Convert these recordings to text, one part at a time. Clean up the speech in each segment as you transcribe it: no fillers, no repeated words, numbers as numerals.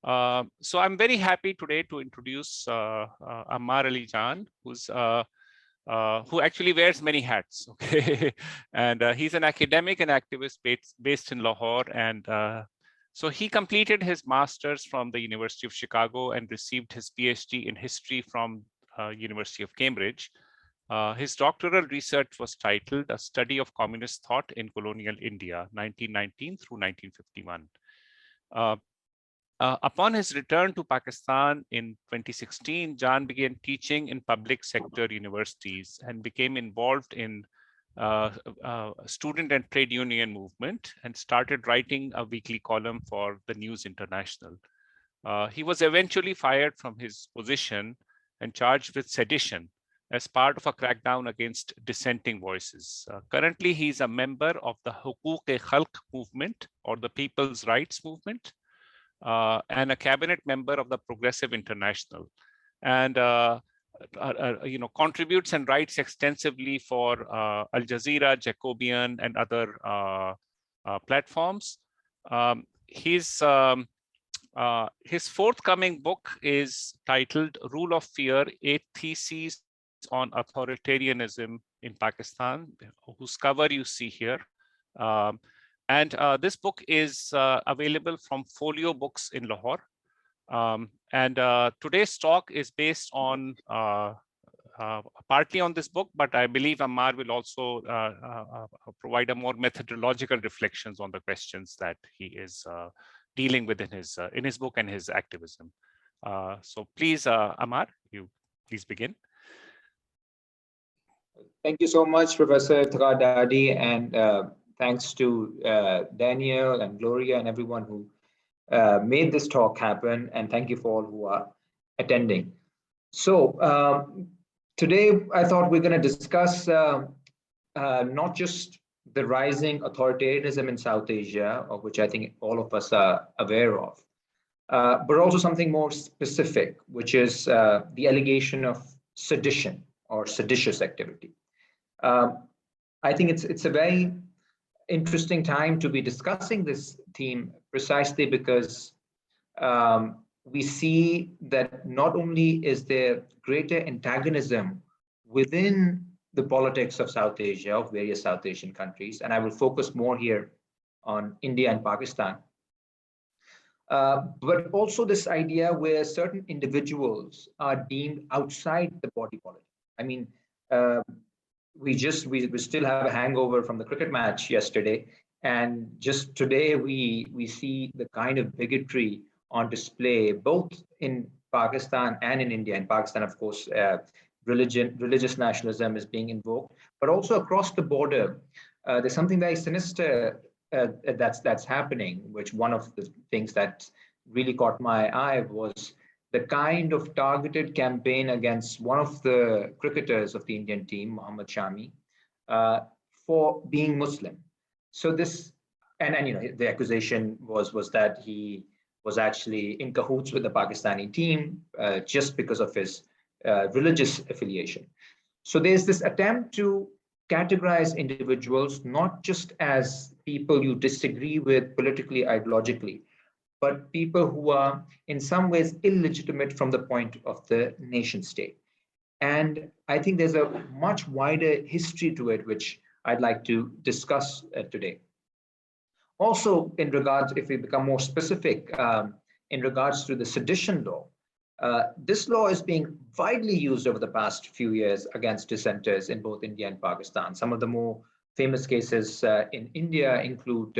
So I'm very happy today to introduce Ammar Ali Jan, who actually wears many hats. Okay, and he's an academic and activist based in Lahore, and so he completed his master's from the University of Chicago and received his PhD in history from University of Cambridge. His doctoral research was titled "A Study of Communist Thought in Colonial India, 1919 through 1951." Upon his return to Pakistan in 2016, Jan began teaching in public sector universities and became involved in student and trade union movement and started writing a weekly column for the News International. He was eventually fired from his position and charged with sedition as part of a crackdown against dissenting voices. Currently, he's a member of the Huquq-e-Khalq movement, or the People's Rights Movement, and a cabinet member of the Progressive International, and contributes and writes extensively for Al Jazeera, Jacobian, and other platforms. His forthcoming book is titled "Rule of Fear: 8 Theses on Authoritarianism in Pakistan," whose cover you see here. And this book is available from Folio Books in Lahore. And today's talk is based on partly on this book, but I believe Ammar will also provide a more methodological reflections on the questions that he is dealing with in his book and his activism. So please, Ammar, you please begin. Thank you so much, Professor Tghadadi, and thanks to Daniel and Gloria and everyone who made this talk happen, and thank you for all who are attending. So today I thought we're going to discuss not just the rising authoritarianism in South Asia, of which I think all of us are aware of, but also something more specific, which is the allegation of sedition or seditious activity. I think it's a very interesting time to be discussing this theme, precisely because we see that not only is there greater antagonism within the politics of South Asia, of various South Asian countries, and I will focus more here on India and Pakistan, but also this idea where certain individuals are deemed outside the body politic. I mean, we still have a hangover from the cricket match yesterday, and just today we see the kind of bigotry on display both in Pakistan and in India. In Pakistan, of course, religious nationalism is being invoked, but also across the border, there's something very sinister that's happening. Which one of the things that really caught my eye was the kind of targeted campaign against one of the cricketers of the Indian team, Mohammad Shami, for being Muslim. So this, and the accusation was that he was actually in cahoots with the Pakistani team just because of his religious affiliation. So there's this attempt to categorize individuals not just as people you disagree with politically, ideologically, but people who are in some ways illegitimate from the point of the nation state. And I think there's a much wider history to it, which I'd like to discuss today. Also, in regards, if we become more specific, in regards to the sedition law, this law is being widely used over the past few years against dissenters in both India and Pakistan. Some of the more famous cases in India include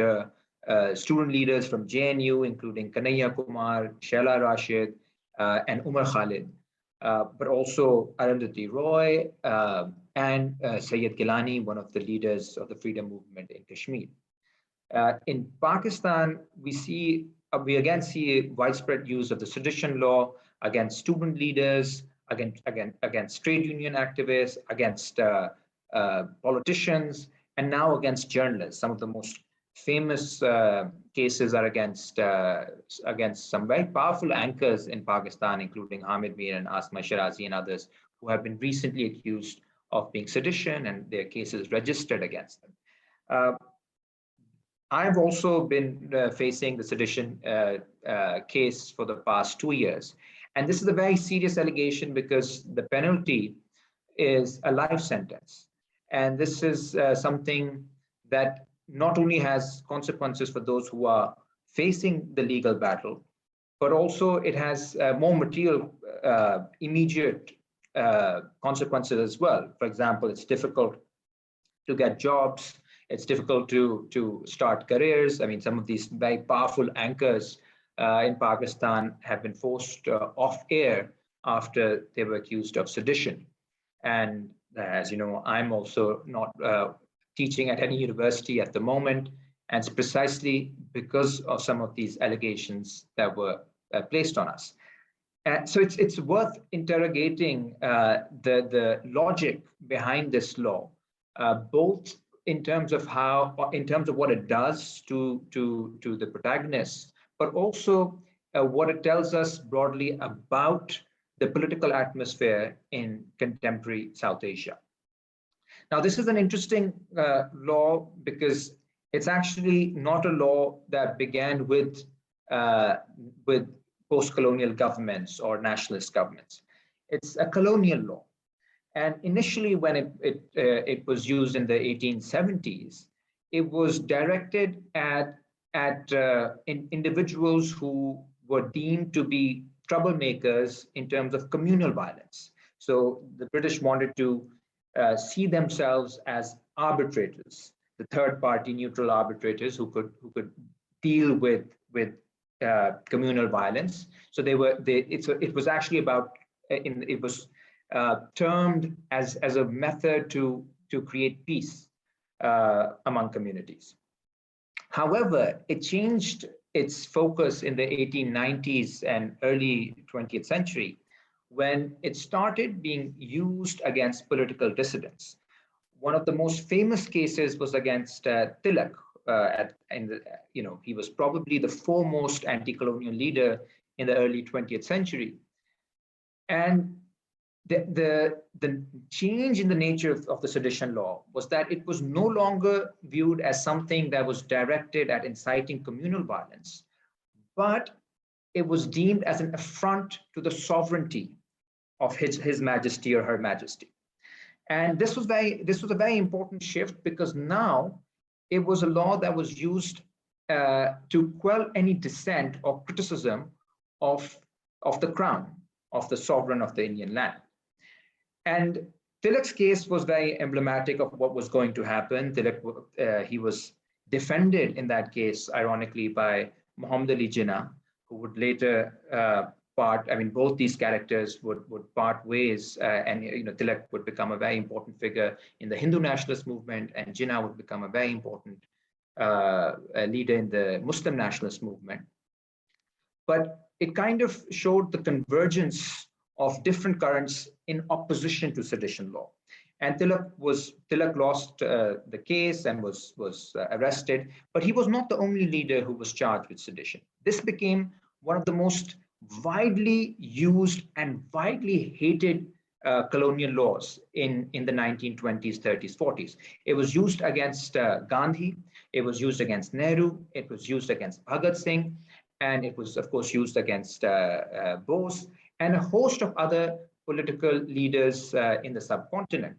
student leaders from JNU, including Kanhaiya Kumar, Shaila Rashid, and Umar Khalid, but also Arundhati Roy and Sayyid Gilani, one of the leaders of the freedom movement in Kashmir. In Pakistan, we again see widespread use of the sedition law against student leaders, against trade union activists, against politicians, and now against journalists. Some of the most famous cases are against some very powerful anchors in Pakistan, including Hamid Mir and Asma Shirazi and others, who have been recently accused of being sedition, and their cases registered against them. I've also been facing the sedition case for the past 2 years. And this is a very serious allegation because the penalty is a life sentence. And this is something that not only has consequences for those who are facing the legal battle, but also it has more material, immediate consequences as well. For example, it's difficult to get jobs. It's difficult to start careers. I mean, some of these very powerful anchors in Pakistan have been forced off air after they were accused of sedition. And as you know, I'm also not teaching at any university at the moment. And it's precisely because of some of these allegations that were placed on us. So it's worth interrogating the logic behind this law, both in terms of what it does to the protagonists, but also what it tells us broadly about the political atmosphere in contemporary South Asia. Now, this is an interesting law because it's actually not a law that began with post-colonial governments or nationalist governments. It's a colonial law. And initially, when it was used in the 1870s, it was directed at individuals who were deemed to be troublemakers in terms of communal violence. So the British wanted to see themselves as arbitrators, the third-party neutral arbitrators who could deal with communal violence. So it was actually about it was termed as a method to create peace among communities. However, it changed its focus in the 1890s and early 20th century when it started being used against political dissidents. One of the most famous cases was against Tilak. He was probably the foremost anti-colonial leader in the early 20th century. And the change in the nature of the sedition law was that it was no longer viewed as something that was directed at inciting communal violence, but it was deemed as an affront to the sovereignty of His Majesty or Her Majesty. And this was a very important shift because now it was a law that was used to quell any dissent or criticism of the crown, of the sovereign of the Indian land. And Tilak's case was very emblematic of what was going to happen. Tilak, he was defended in that case, ironically, by Muhammad Ali Jinnah, who would later both these characters would part ways, and Tilak would become a very important figure in the Hindu nationalist movement, and Jinnah would become a very important leader in the Muslim nationalist movement. But it kind of showed the convergence of different currents in opposition to sedition law. And Tilak lost the case and was arrested, but he was not the only leader who was charged with sedition. This became one of the most widely used and widely hated colonial laws in the 1920s, 30s, 40s. It was used against Gandhi, it was used against Nehru, it was used against Bhagat Singh, and it was, of course, used against Bose and a host of other political leaders in the subcontinent.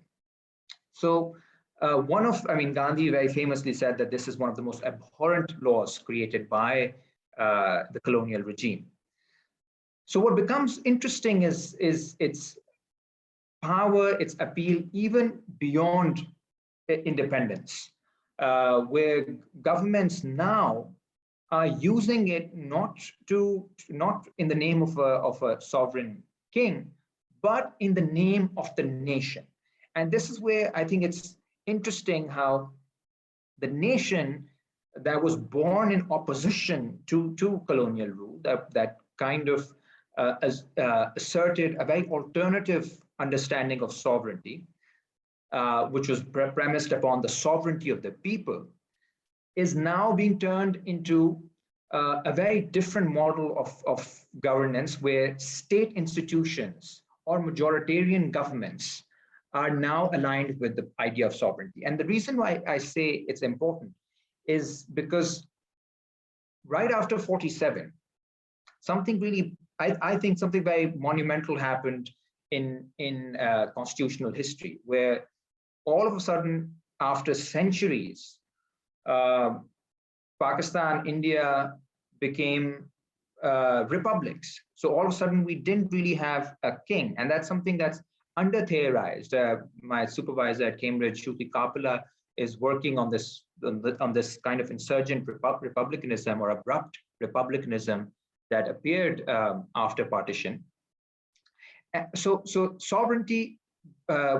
So Gandhi very famously said that this is one of the most abhorrent laws created by the colonial regime. So what becomes interesting is its power, its appeal, even beyond independence, where governments now are using it not in the name of a sovereign king, but in the name of the nation. And this is where I think it's interesting how the nation that was born in opposition to colonial rule, that kind of asserted a very alternative understanding of sovereignty, which was premised upon the sovereignty of the people, is now being turned into a very different model of governance where state institutions or majoritarian governments are now aligned with the idea of sovereignty. And the reason why I say it's important is because right after 47, something really, I think something very monumental happened in constitutional history, where all of a sudden, after centuries, Pakistan, India became republics. So all of a sudden, we didn't really have a king, and that's something that's under-theorized. My supervisor at Cambridge, Shruti Kapila, is working on this kind of insurgent republicanism or abrupt republicanism that appeared after partition. So sovereignty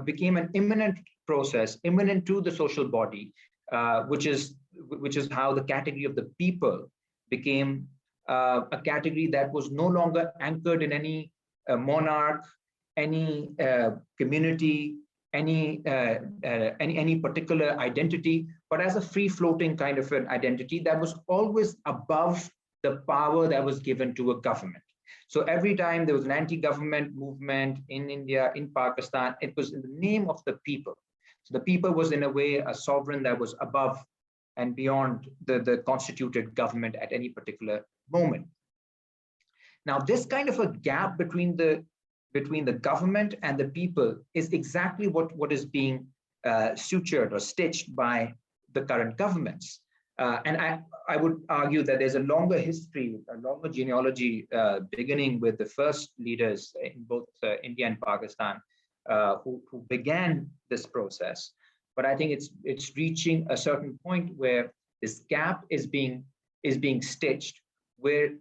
became an imminent process, imminent to the social body, which is how the category of the people became a category that was no longer anchored in any monarch, any community, any particular identity, but as a free-floating kind of an identity that was always above the power that was given to a government. So every time there was an anti-government movement in India, in Pakistan, it was in the name of the people. So the people was in a way a sovereign that was above and beyond the constituted government at any particular moment. Now, this kind of a gap between the government and the people is exactly what is being sutured or stitched by the current governments. And I would argue that there's a longer history, a longer genealogy, beginning with the first leaders in both India and Pakistan who began this process. But I think it's reaching a certain point where this gap is being stitched, where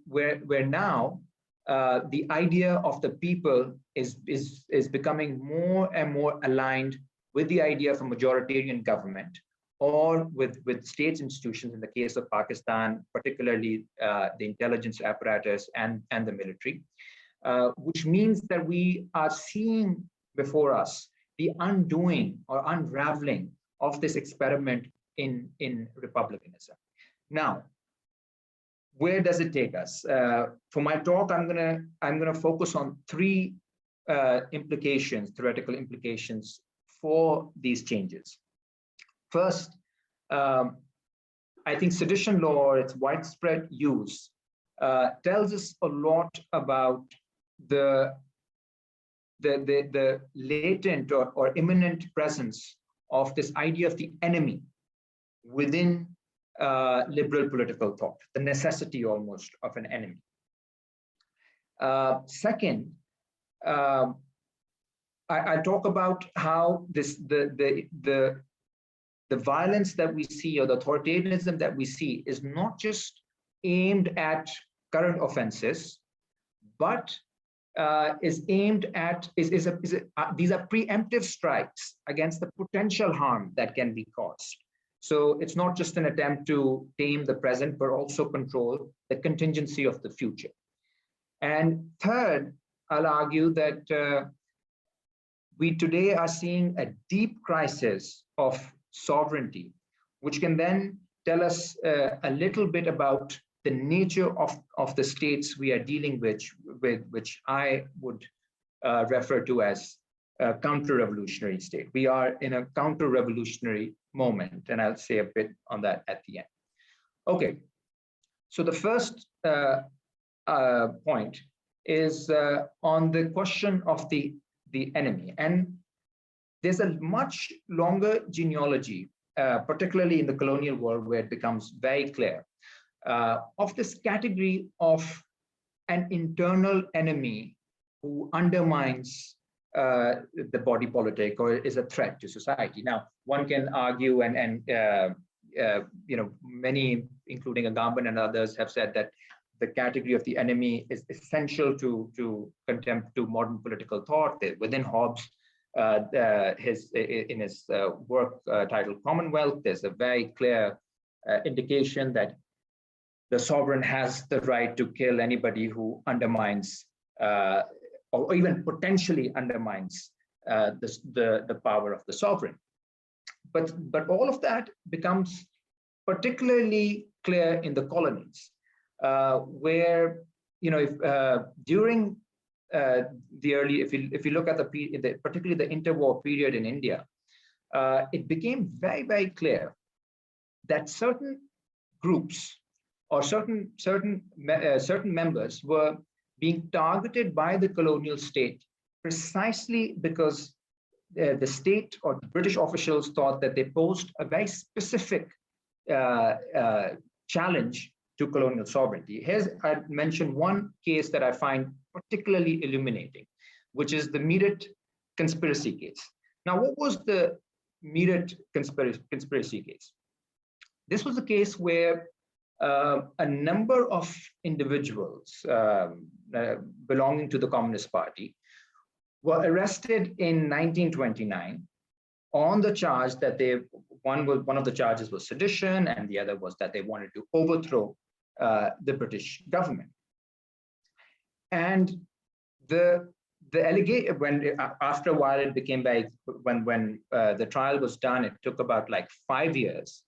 now the idea of the people is becoming more and more aligned with the idea of a majoritarian government, or with state institutions, in the case of Pakistan, particularly the intelligence apparatus and the military, which means that we are seeing before us the undoing or unraveling of this experiment in republicanism. Now, where does it take us? For my talk, I'm gonna focus on three theoretical implications for these changes. First, I think sedition law, or its widespread use, tells us a lot about the latent or imminent presence of this idea of the enemy within liberal political thought, the necessity almost of an enemy. Second, I talk about how the violence that we see, or the authoritarianism that we see, is not just aimed at current offenses, but is aimed at these are preemptive strikes against the potential harm that can be caused. So it's not just an attempt to tame the present, but also control the contingency of the future. And third, I'll argue that we today are seeing a deep crisis of sovereignty, which can then tell us a little bit about the nature of the states we are dealing with, which I would refer to as a counter-revolutionary state. We are in a counter-revolutionary moment, and I'll say a bit on that at the end. Okay, so the first point is on the question of the enemy. And there's a much longer genealogy, particularly in the colonial world, where it becomes very clear, of this category of an internal enemy who undermines the body politic or is a threat to society. Now, one can argue, and many, including Agamben and others, have said that the category of the enemy is essential to contempt to modern political thought. Within Hobbes, in his work titled Commonwealth, there's a very clear indication that the sovereign has the right to kill anybody who undermines or even potentially undermines the power of the sovereign. But all of that becomes particularly clear in the colonies, where during the early, if you look at particularly the interwar period in India, it became very, very clear that certain groups or certain members were being targeted by the colonial state precisely because the state or the British officials thought that they posed a very specific challenge to colonial sovereignty. Here's, I mentioned one case that I find particularly illuminating, which is the Meerut conspiracy case. Now, what was the Meerut conspiracy case? This was a case where a number of individuals belonging to the Communist Party were arrested in 1929 on the charge that one of the charges was sedition, and the other was that they wanted to overthrow the British government. And the allegation, after a while, it became very, when the trial was done, it took about like 5 years.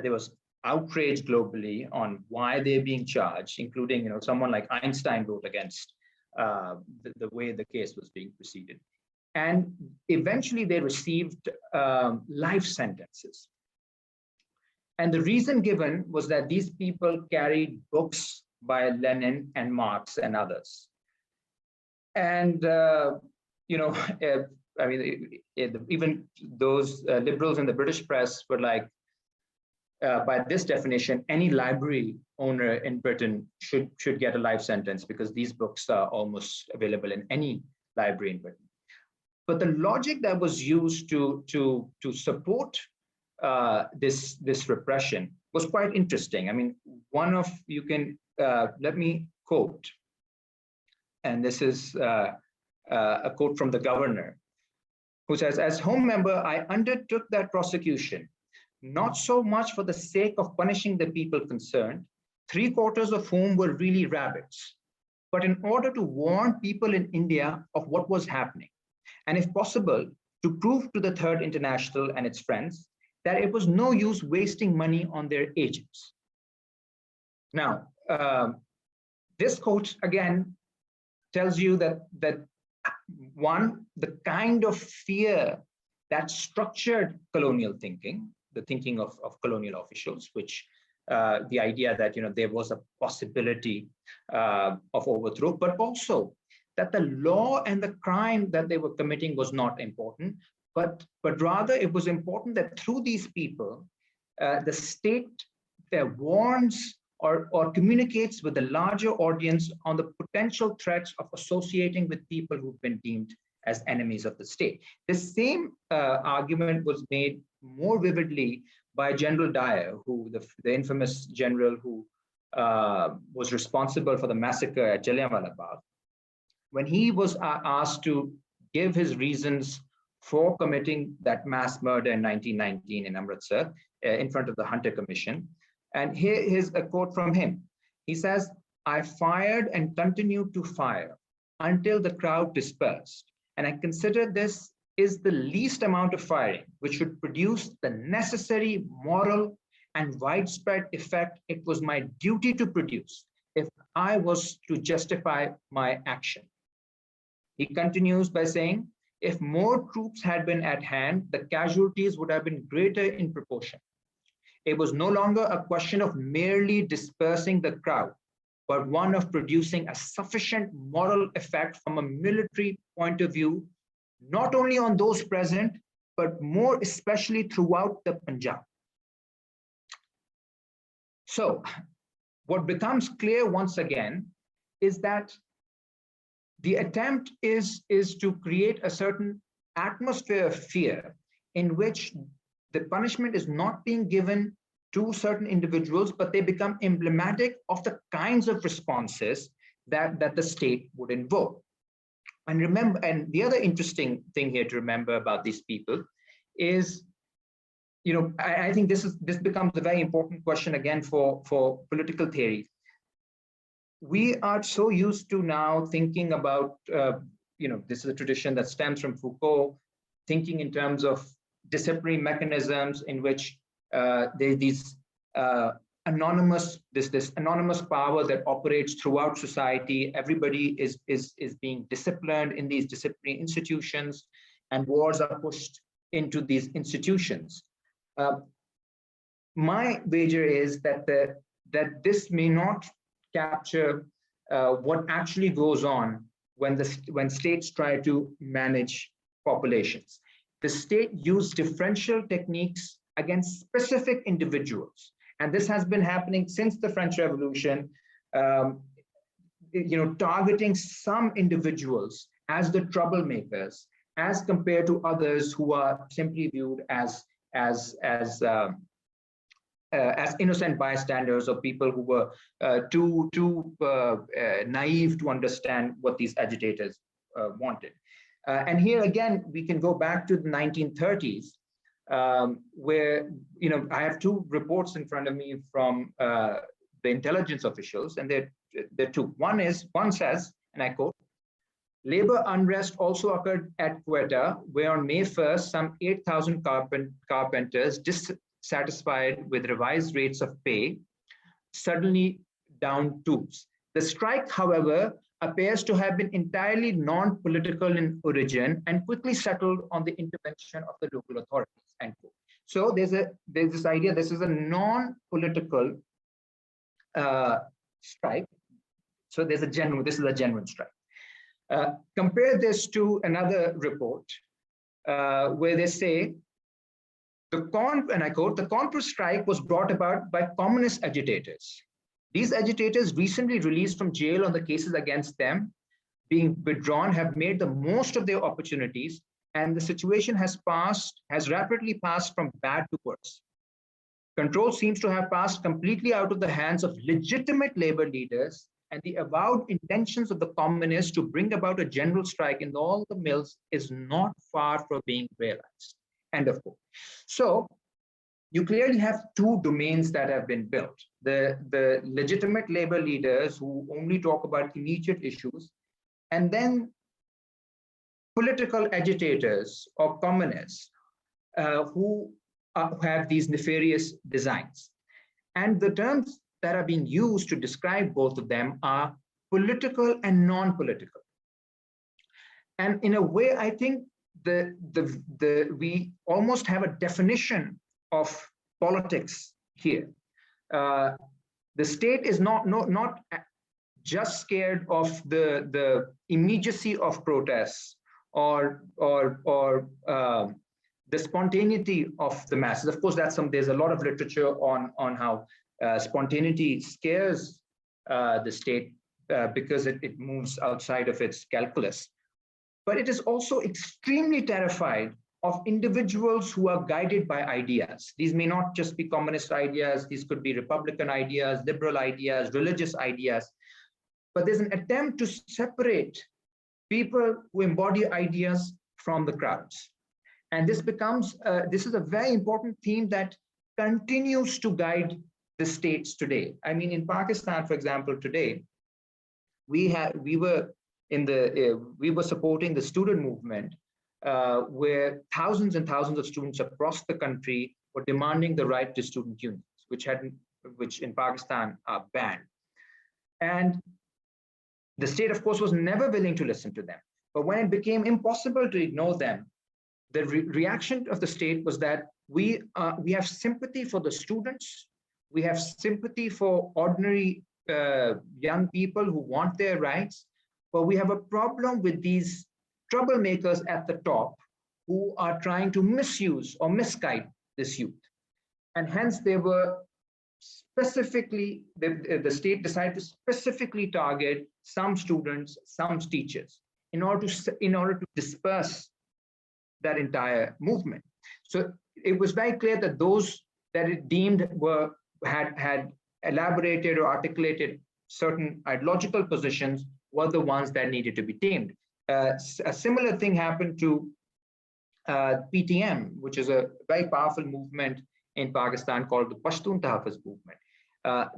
There was outrage globally on why they're being charged, including someone like Einstein wrote against the way the case was being proceeded. And eventually they received life sentences. And the reason given was that these people carried books by Lenin and Marx and others. And, I mean, even those liberals in the British press were like, by this definition, any library owner in Britain should get a life sentence because these books are almost available in any library in Britain. But the logic that was used to support this repression was quite interesting. I mean, let me quote, and this is a quote from the governor, who says, "As home member, I undertook that prosecution, not so much for the sake of punishing the people concerned, 3/4 of whom were really rabbits, but in order to warn people in India of what was happening, and if possible, to prove to the Third International and its friends that it was no use wasting money on their agents." Now, this quote again tells you that one, the kind of fear that structured colonial thinking, the thinking of colonial officials, which the idea that there was a possibility of overthrow, but also that the law and the crime that they were committing was not important, but rather it was important that through these people, the state warns or communicates with the larger audience on the potential threats of associating with people who've been deemed as enemies of the state. The same argument was made more vividly by General Dyer, who the infamous general who was responsible for the massacre at Jallianwala Bagh. When he was asked to give his reasons for committing that mass murder in 1919 in Amritsar in front of the Hunter Commission, and here is a quote from him. He says, "I fired and continued to fire until the crowd dispersed, and I consider this is the least amount of firing which should produce the necessary moral and widespread effect it was my duty to produce if I was to justify my action." He continues by saying, "If more troops had been at hand, the casualties would have been greater in proportion. It was no longer a question of merely dispersing the crowd, but one of producing a sufficient moral effect from a military point of view, not only on those present, but more especially throughout the Punjab." So what becomes clear once again is that the attempt is to create a certain atmosphere of fear in which the punishment is not being given to certain individuals, but they become emblematic of the kinds of responses that the state would invoke. And remember, and the other interesting thing here to remember about these people is, I think this becomes a very important question again for political theory. We are so used to now thinking about, this is a tradition that stems from Foucault, thinking in terms of disciplinary mechanisms in which there's these this anonymous power that operates throughout society. Everybody is being disciplined in these disciplinary institutions, and wars are pushed into these institutions. my wager is that that this may not capture what actually goes on when states try to manage populations. The state used differential techniques against specific individuals, and this has been happening since the French Revolution. Targeting some individuals as the troublemakers, as compared to others who are simply viewed as innocent bystanders, or people who were too naive to understand what these agitators wanted. And here again, we can go back to the 1930s, where I have two reports in front of me from the intelligence officials, and they're two. One says, and I quote, "Labor unrest also occurred at Quetta, where on May 1st, some 8,000 carpenters dissatisfied with revised rates of pay suddenly downed tools. The strike, however, appears to have been entirely non-political in origin and quickly settled on the intervention of the local authorities." End quote. So there's this idea, this is a non-political strike. So this is a genuine strike. Compare this to another report where they say, and I quote, "The Congress strike was brought about by communist agitators. These agitators, recently released from jail on the cases against them being withdrawn, have made the most of their opportunities, and the situation has rapidly passed from bad to worse. Control seems to have passed completely out of the hands of legitimate labor leaders, and the avowed intentions of the communists to bring about a general strike in all the mills is not far from being realized." End of quote. So you clearly have two domains that have been built. The legitimate labor leaders who only talk about immediate issues, and then political agitators or communists who have these nefarious designs. And the terms that are being used to describe both of them are political and non-political. And in a way, I think we almost have a definition of politics here. The state is not just scared of the immediacy of protests or the spontaneity of the masses. Of course, there's a lot of literature on how spontaneity scares the state because it moves outside of its calculus. But it is also extremely terrified of individuals who are guided by ideas. These may not just be communist ideas, these could be Republican ideas, liberal ideas, religious ideas. But there's an attempt to separate people who embody ideas from the crowds. And this is a very important theme that continues to guide the states today. I mean, in Pakistan, for example, today, we were supporting the student movement where thousands and thousands of students across the country were demanding the right to student unions, which in Pakistan are banned. And the state, of course, was never willing to listen to them. But when it became impossible to ignore them, the reaction of the state was that we have sympathy for the students, we have sympathy for ordinary young people who want their rights, but we have a problem with these troublemakers at the top who are trying to misuse or misguide this youth. And hence they were specifically, the state decided to specifically target some students, some teachers, in order to disperse that entire movement. So it was very clear that those that it deemed had elaborated or articulated certain ideological positions were the ones that needed to be tamed. A similar thing happened to PTM, which is a very powerful movement in Pakistan called the Pashtun Tahafuz movement.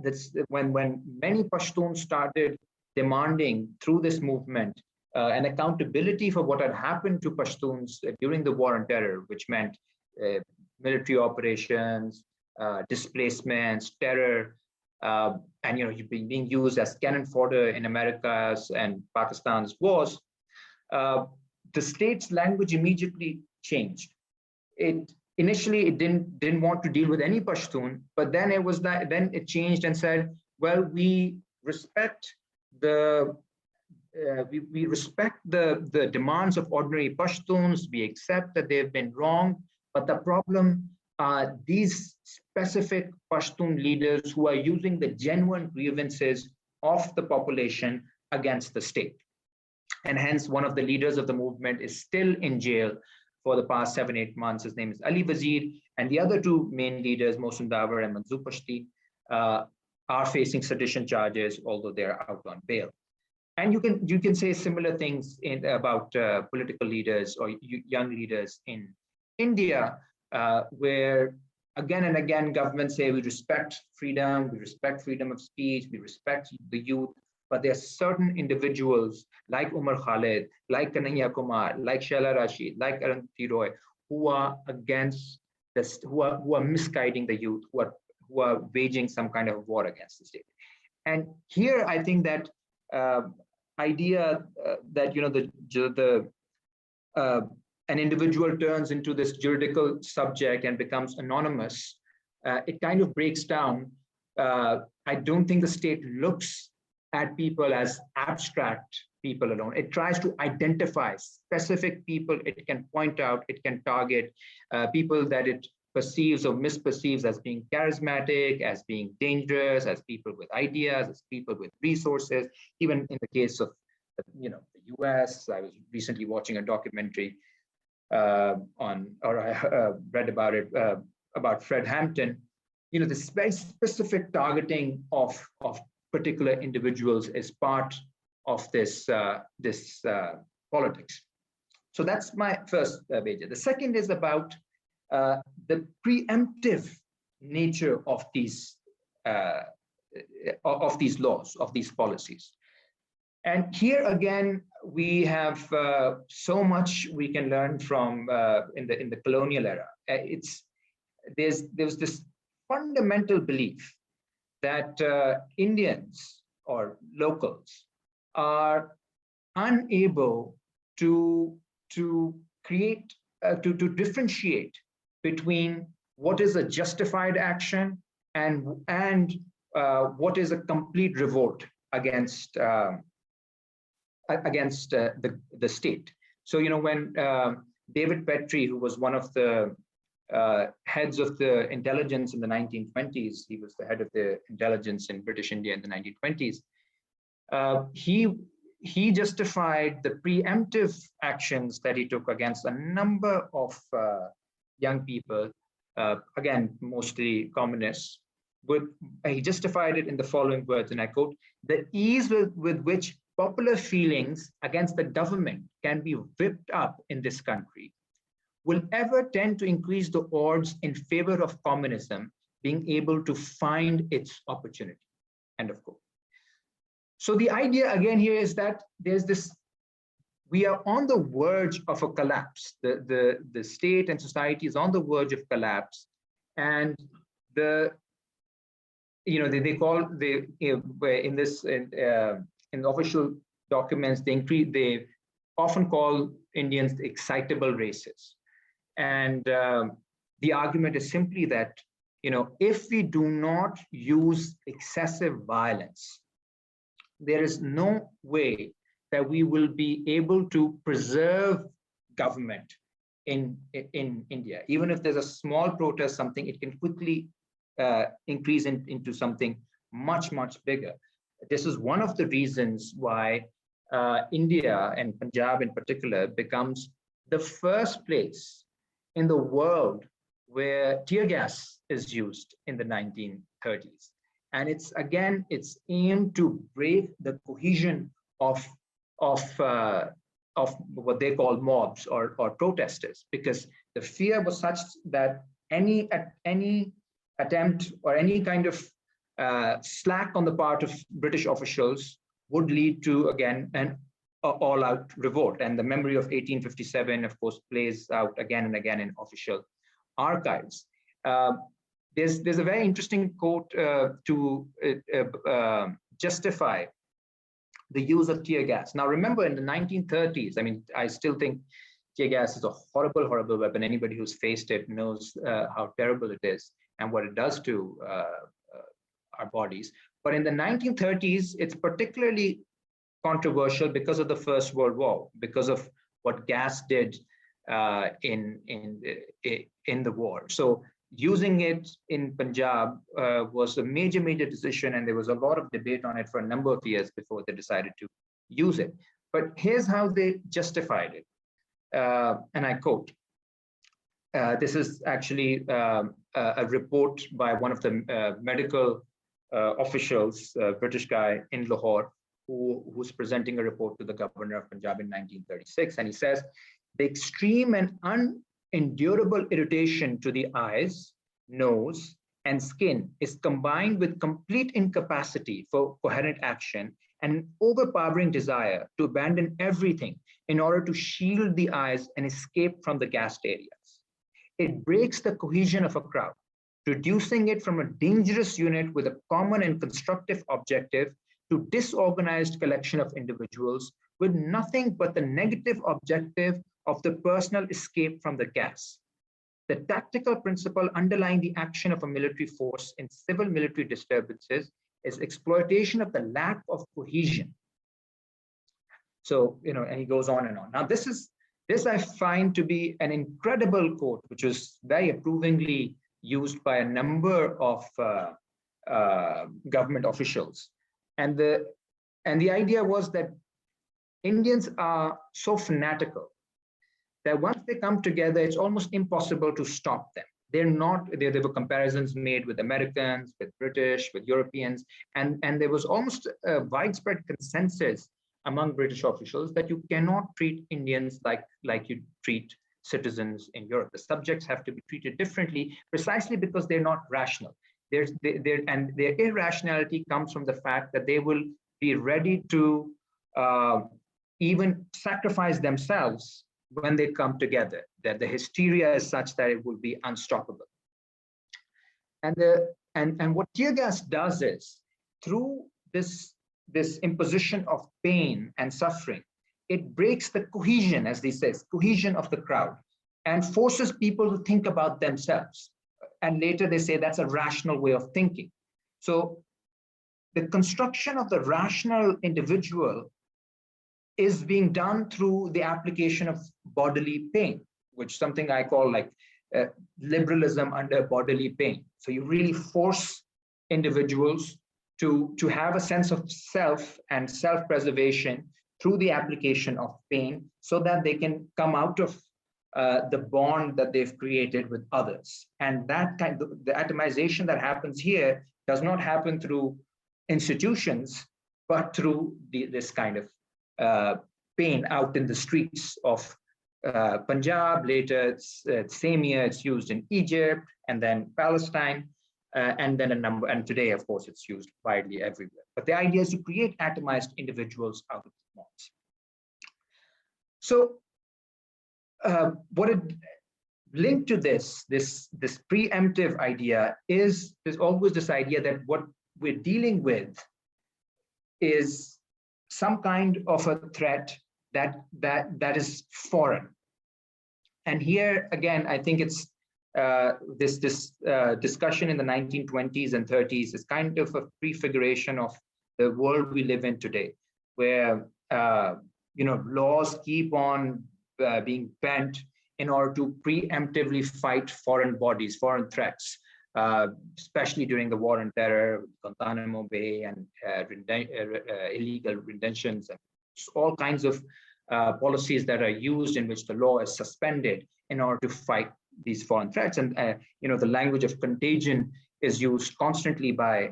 That's when many Pashtuns started demanding through this movement an accountability for what had happened to Pashtuns during the war on terror, which meant military operations, displacements, terror, and being used as cannon fodder in America's and Pakistan's wars. The state's language immediately changed. It initially it didn't want to deal with any Pashtun, but then it changed and said, well, we respect the we respect the demands of ordinary Pashtuns. We accept that they've been wrong, but the problem are these specific Pashtun leaders who are using the genuine grievances of the population against the state. And hence, one of the leaders of the movement is still in jail for the past 7-8 months. His name is Ali Wazir, and the other two main leaders, Mohsen Dawar and Manzoor Pashti, are facing sedition charges, although they're out on bail. And you can say similar things about political leaders or young leaders in India, where again and again governments say we respect freedom of speech, we respect the youth, but there are certain individuals like Umar Khalid, like Kanhaiya Kumar, like Shaila Rashid, like Arundhati Roy, who are against this, who are misguiding the youth, who are waging some kind of war against the state. And here I think that idea that an individual turns into this juridical subject and becomes anonymous, it kind of breaks down. I don't think the state looks at people as abstract people alone. It tries to identify specific people. It can point out, it can target people that it perceives or misperceives as being charismatic, as being dangerous, as people with ideas, as people with resources. Even in the case of the US, I was recently watching a documentary I read about it, about Fred Hampton. This very specific targeting of particular individuals is part of this politics. So that's my first major. The second is about the preemptive nature of these laws, of these policies. And here again, we have so much we can learn from in the colonial era. There's this fundamental belief that Indians or locals are unable to create to differentiate between what is a justified action and what is a complete revolt against the state. So when David Petrie, who was one of the heads of the intelligence in the 1920s, he was the head of the intelligence in British India in the 1920s. He justified the preemptive actions that he took against a number of young people, again, mostly communists. But he justified it in the following words, and I quote, "The ease with which popular feelings against the government can be whipped up in this country will ever tend to increase the odds in favor of communism being able to find its opportunity." End of quote. So the idea again here is that we are on the verge of a collapse. The state and society is on the verge of collapse, and they call in official documents they often call Indians excitable races, and the argument is simply that if we do not use excessive violence, there is no way that we will be able to preserve government in India. Even if there's a small protest, something, it can quickly increase into something much, much bigger. This is one of the reasons why India and Punjab in particular becomes the first place in the world where tear gas is used in the 1930s. And it's aimed to break the cohesion of what they call mobs or protesters, because the fear was such that any attempt or any kind of slack on the part of British officials would lead to, again, an all-out revolt. And the memory of 1857, of course, plays out again and again in official archives. There's a very interesting quote to justify the use of tear gas. Now, remember, in the 1930s, I mean, I still think tear gas is a horrible, horrible weapon. Anybody who's faced it knows how terrible it is and what it does to our bodies. But in the 1930s, it's particularly controversial because of the First World War, because of what gas did in the war. So using it in Punjab was a major, major decision, and there was a lot of debate on it for a number of years before they decided to use it. But here's how they justified it, and I quote. This is actually a report by one of the medical officials, British guy in Lahore, who's presenting a report to the governor of Punjab in 1936. And he says, the extreme and unendurable irritation to the eyes, nose, and skin is combined with complete incapacity for coherent action and an overpowering desire to abandon everything in order to shield the eyes and escape from the gassed areas. It breaks the cohesion of a crowd, reducing it from a dangerous unit with a common and constructive objective to disorganized collection of individuals with nothing but the negative objective of the personal escape from the gas. The tactical principle underlying the action of a military force in civil military disturbances is exploitation of the lack of cohesion. So, and he goes on and on. Now, this I find to be an incredible quote, which was very approvingly used by a number of government officials. And the idea was that Indians are so fanatical that once they come together, it's almost impossible to stop them. There were comparisons made with Americans, with British, with Europeans, and there was almost a widespread consensus among British officials that you cannot treat Indians like you treat citizens in Europe. The subjects have to be treated differently precisely because they're not rational. And their irrationality comes from the fact that they will be ready to even sacrifice themselves when they come together, that the hysteria is such that it will be unstoppable. And what tear gas does is, through this imposition of pain and suffering, it breaks the cohesion, as they say, cohesion of the crowd, and forces people to think about themselves. And later they say that's a rational way of thinking. So the construction of the rational individual is being done through the application of bodily pain, which is something I call like liberalism under bodily pain. So you really force individuals to have a sense of self and self-preservation through the application of pain so that they can come out of the bond that they've created with others. And that the atomization that happens here does not happen through institutions, but through this kind of pain out in the streets of Punjab. Later, same year, it's used in Egypt and then Palestine, and then and today, of course, it's used widely everywhere. But the idea is to create atomized individuals out of bonds. So what it linked to this preemptive idea is there's always this idea that what we're dealing with is some kind of a threat that is foreign. And here again, I think it's this discussion in the 1920s and 30s is kind of a prefiguration of the world we live in today, where laws keep on being bent in order to preemptively fight foreign bodies, foreign threats, especially during the war on terror, Guantanamo Bay, and illegal renditions, and all kinds of policies that are used in which the law is suspended in order to fight these foreign threats. And the language of contagion is used constantly by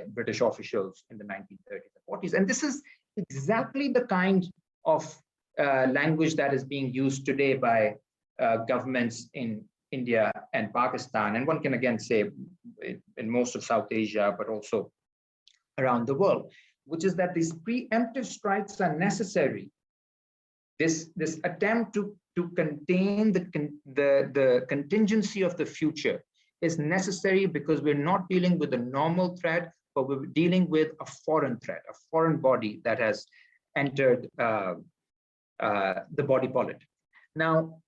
British officials in the 1930s and 40s. And this is exactly the kind of language that is being used today by governments in India and Pakistan, and one can again say in most of South Asia, but also around the world, which is that these preemptive strikes are necessary. This attempt to contain the contingency of the future is necessary because we're not dealing with a normal threat, but we're dealing with a foreign threat, a foreign body that has entered the body politic. Now,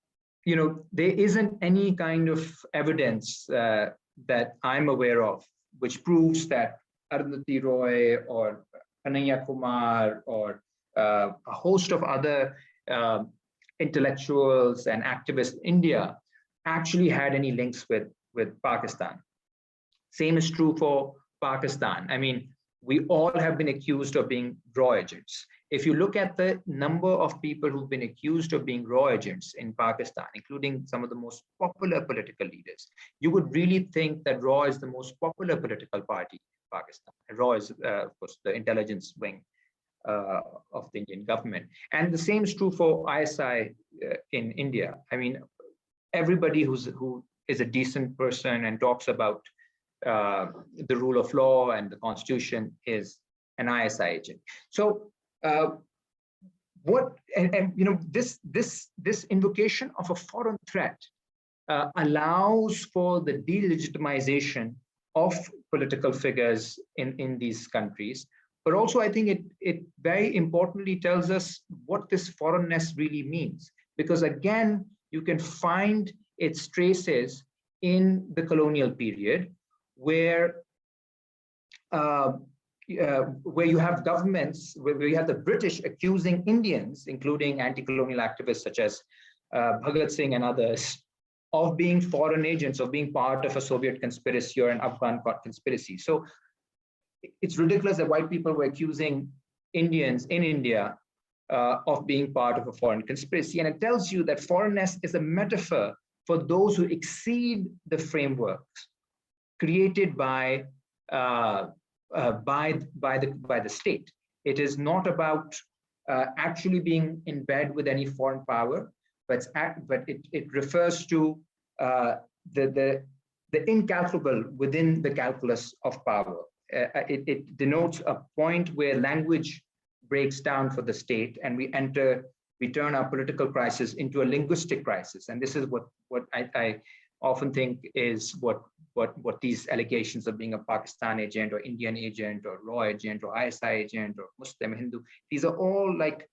there isn't any kind of evidence that I'm aware of which proves that Arundhati Roy or Kanhaiya Kumar or a host of other intellectuals and activists in India actually had any links with Pakistan. Same is true for Pakistan. I mean, we all have been accused of being raw agents. If you look at the number of people who've been accused of being raw agents in Pakistan, including some of the most popular political leaders, you would really think that RAW is the most popular political party in Pakistan. RAW is, of course, the intelligence wing of the Indian government. And the same is true for ISI in India. I mean, everybody who is a decent person and talks about the rule of law and the constitution is an ISI agent. So this invocation of a foreign threat allows for the delegitimization of political figures in these countries. But also, I think it very importantly tells us what this foreignness really means, because again, you can find its traces in the colonial period, where you have governments, where you have the British accusing Indians, including anti-colonial activists such as Bhagat Singh and others, of being foreign agents, of being part of a Soviet conspiracy or an Afghan conspiracy. So it's ridiculous that white people were accusing Indians in India of being part of a foreign conspiracy. And it tells you that foreignness is a metaphor for those who exceed the frameworks created by the state. It is not about actually being in bed with any foreign power, but it refers to the incalculable within the calculus of power. It denotes a point where language breaks down for the state, and we turn our political crisis into a linguistic crisis. And this is what I often think is what these allegations of being a Pakistan agent or Indian agent or raw agent or ISI agent or Muslim Hindu, these are all like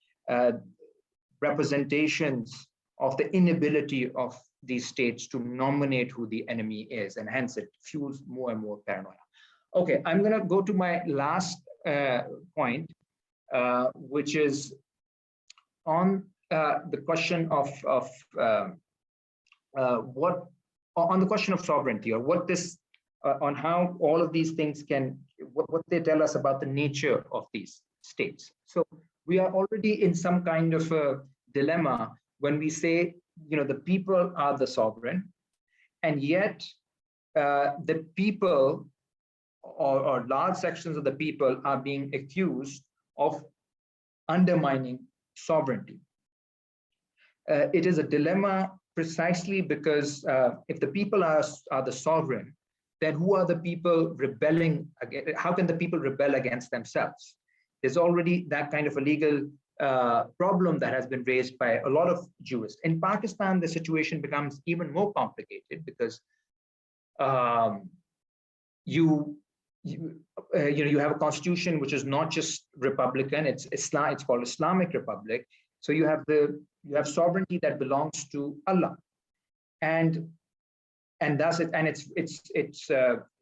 representations of the inability of these states to nominate who the enemy is, and hence it fuels more and more paranoia. Okay, I'm going to go to my last point, which is on the question of on the question of sovereignty, or what this on how all of these things what they tell us about the nature of these states. So we are already in some kind of a dilemma when we say, the people are the sovereign, and yet the people or large sections of the people are being accused of undermining sovereignty. It is a dilemma precisely because if the people are the sovereign, then who are the people rebelling against? How can the people rebel against themselves? There's already that kind of a legal problem that has been raised by a lot of jurists. In Pakistan, the situation becomes even more complicated because you have a constitution which is not just republican; it's Islam. It's called Islamic Republic. So you have sovereignty that belongs to Allah, and thus it's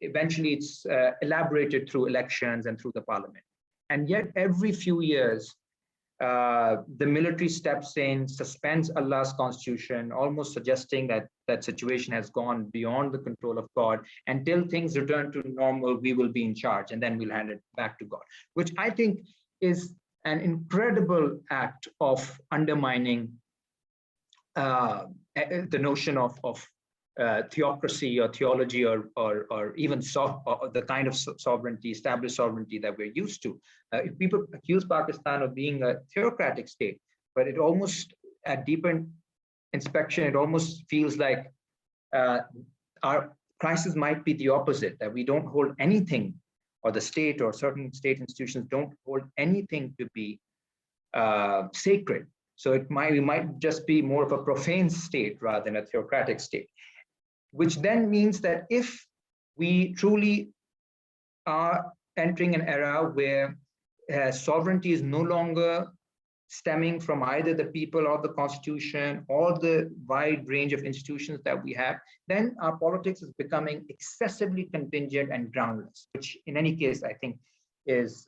eventually it's elaborated through elections and through the parliament. And yet every few years, the military steps in, suspends Allah's constitution, almost suggesting that situation has gone beyond the control of God. Until things return to normal, we will be in charge, and then we'll hand it back to God, which I think is an incredible act of undermining the notion of theocracy or theology or even the kind of sovereignty, established sovereignty that we're used to. People accuse Pakistan of being a theocratic state, but it almost, at deeper inspection, it almost feels like our crisis might be the opposite, that we don't hold anything, or the state or certain state institutions don't hold anything to be sacred. So we might just be more of a profane state rather than a theocratic state, which then means that if we truly are entering an era where sovereignty is no longer stemming from either the people or the constitution or the wide range of institutions that we have, then our politics is becoming excessively contingent and groundless, which in any case, I think is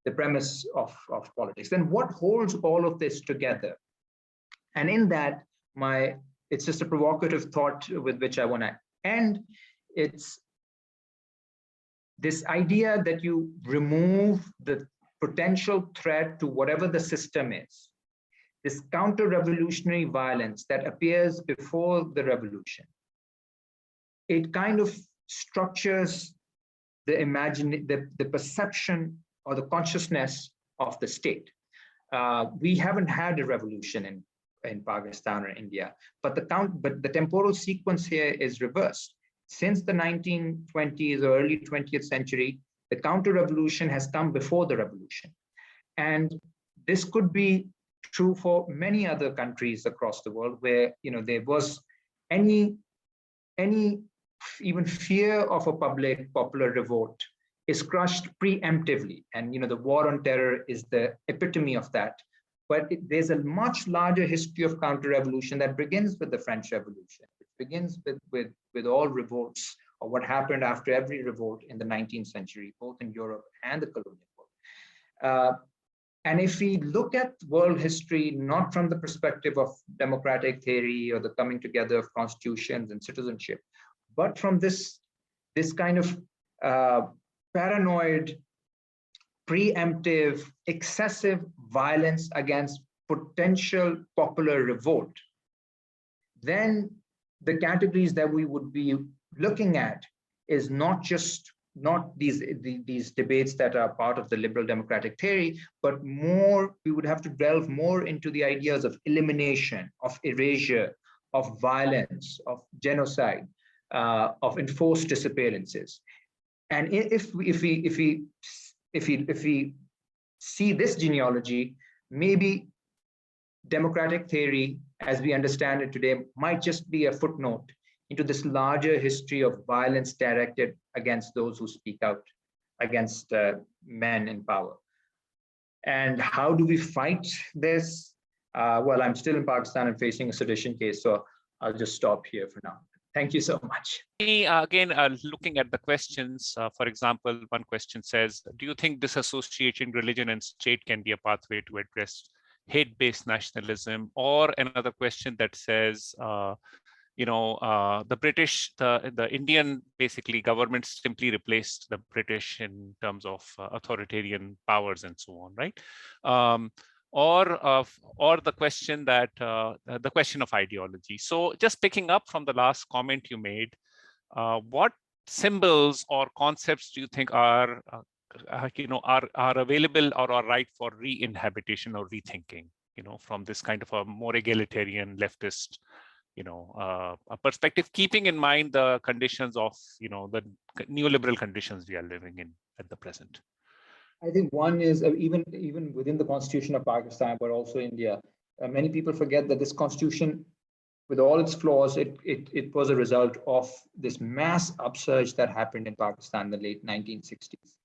the premise of politics. Then what holds all of this together? And in that, it's just a provocative thought with which I want to end. It's this idea that you remove the potential threat to whatever the system is, this counter-revolutionary violence that appears before the revolution. It kind of structures the perception or the consciousness of the state. We haven't had a revolution in Pakistan or India, but the temporal sequence here is reversed. Since the 1920s or early 20th century, the counter-revolution has come before the revolution. And this could be true for many other countries across the world where there was any even fear of a popular revolt is crushed preemptively. And the war on terror is the epitome of that. But there's a much larger history of counter-revolution that begins with the French Revolution. It begins with all revolts, or what happened after every revolt in the 19th century, both in Europe and the colonial world. And if we look at world history, not from the perspective of democratic theory or the coming together of constitutions and citizenship, but from this kind of paranoid, preemptive, excessive violence against potential popular revolt, then the categories that we would be looking at is not these debates that are part of the liberal democratic theory, but more, we would have to delve more into the ideas of elimination, of erasure, of violence, of genocide, of enforced disappearances. And if we see this genealogy, maybe democratic theory, as we understand it today, might just be a footnote into this larger history of violence directed against those who speak out against men in power. And how do we fight this? Well, I'm still in Pakistan and facing a sedition case, so I'll just stop here for now. Thank you so much. Again, looking at the questions, for example, one question says, do you think disassociating religion and state can be a pathway to address hate-based nationalism? Or another question that says, the Indian basically government simply replaced the British in terms of authoritarian powers and so on, right? Or the question that the question of ideology. So just picking up from the last comment you made, what symbols or concepts do you think are available or are right for re-inhabitation or rethinking, from this kind of a more egalitarian leftist, a perspective, keeping in mind the conditions of, the neoliberal conditions we are living in at the present? I think one is even within the constitution of Pakistan, but also India, many people forget that this constitution, with all its flaws, it was a result of this mass upsurge that happened in Pakistan in the late 1960s.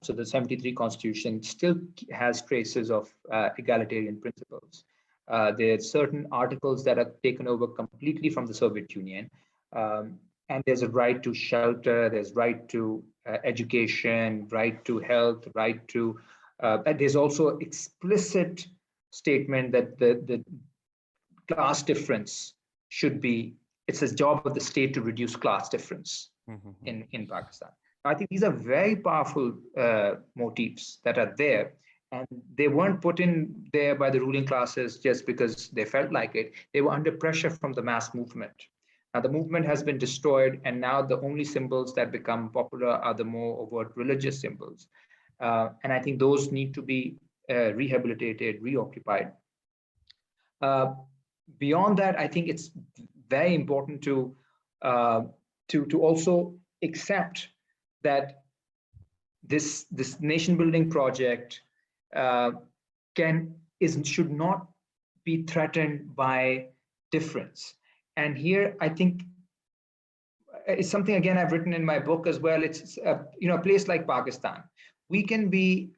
So the 73 constitution still has traces of egalitarian principles. There are certain articles that are taken over completely from the Soviet Union. And there's a right to shelter, there's right to education, right to health, right to, and there's also explicit statement that the class difference should be, it's a job of the state to reduce class difference in Pakistan. I think these are very powerful motifs that are there, and they weren't put in there by the ruling classes just because they felt like it. They were under pressure from the mass movement. Now the movement has been destroyed, and now the only symbols that become popular are the more overt religious symbols. And I think those need to be rehabilitated, reoccupied. Beyond that, I think it's very important to also accept that this nation building project should not be threatened by difference. And here, I think it's something, again, I've written in my book as well. It's a place like Pakistan. We can be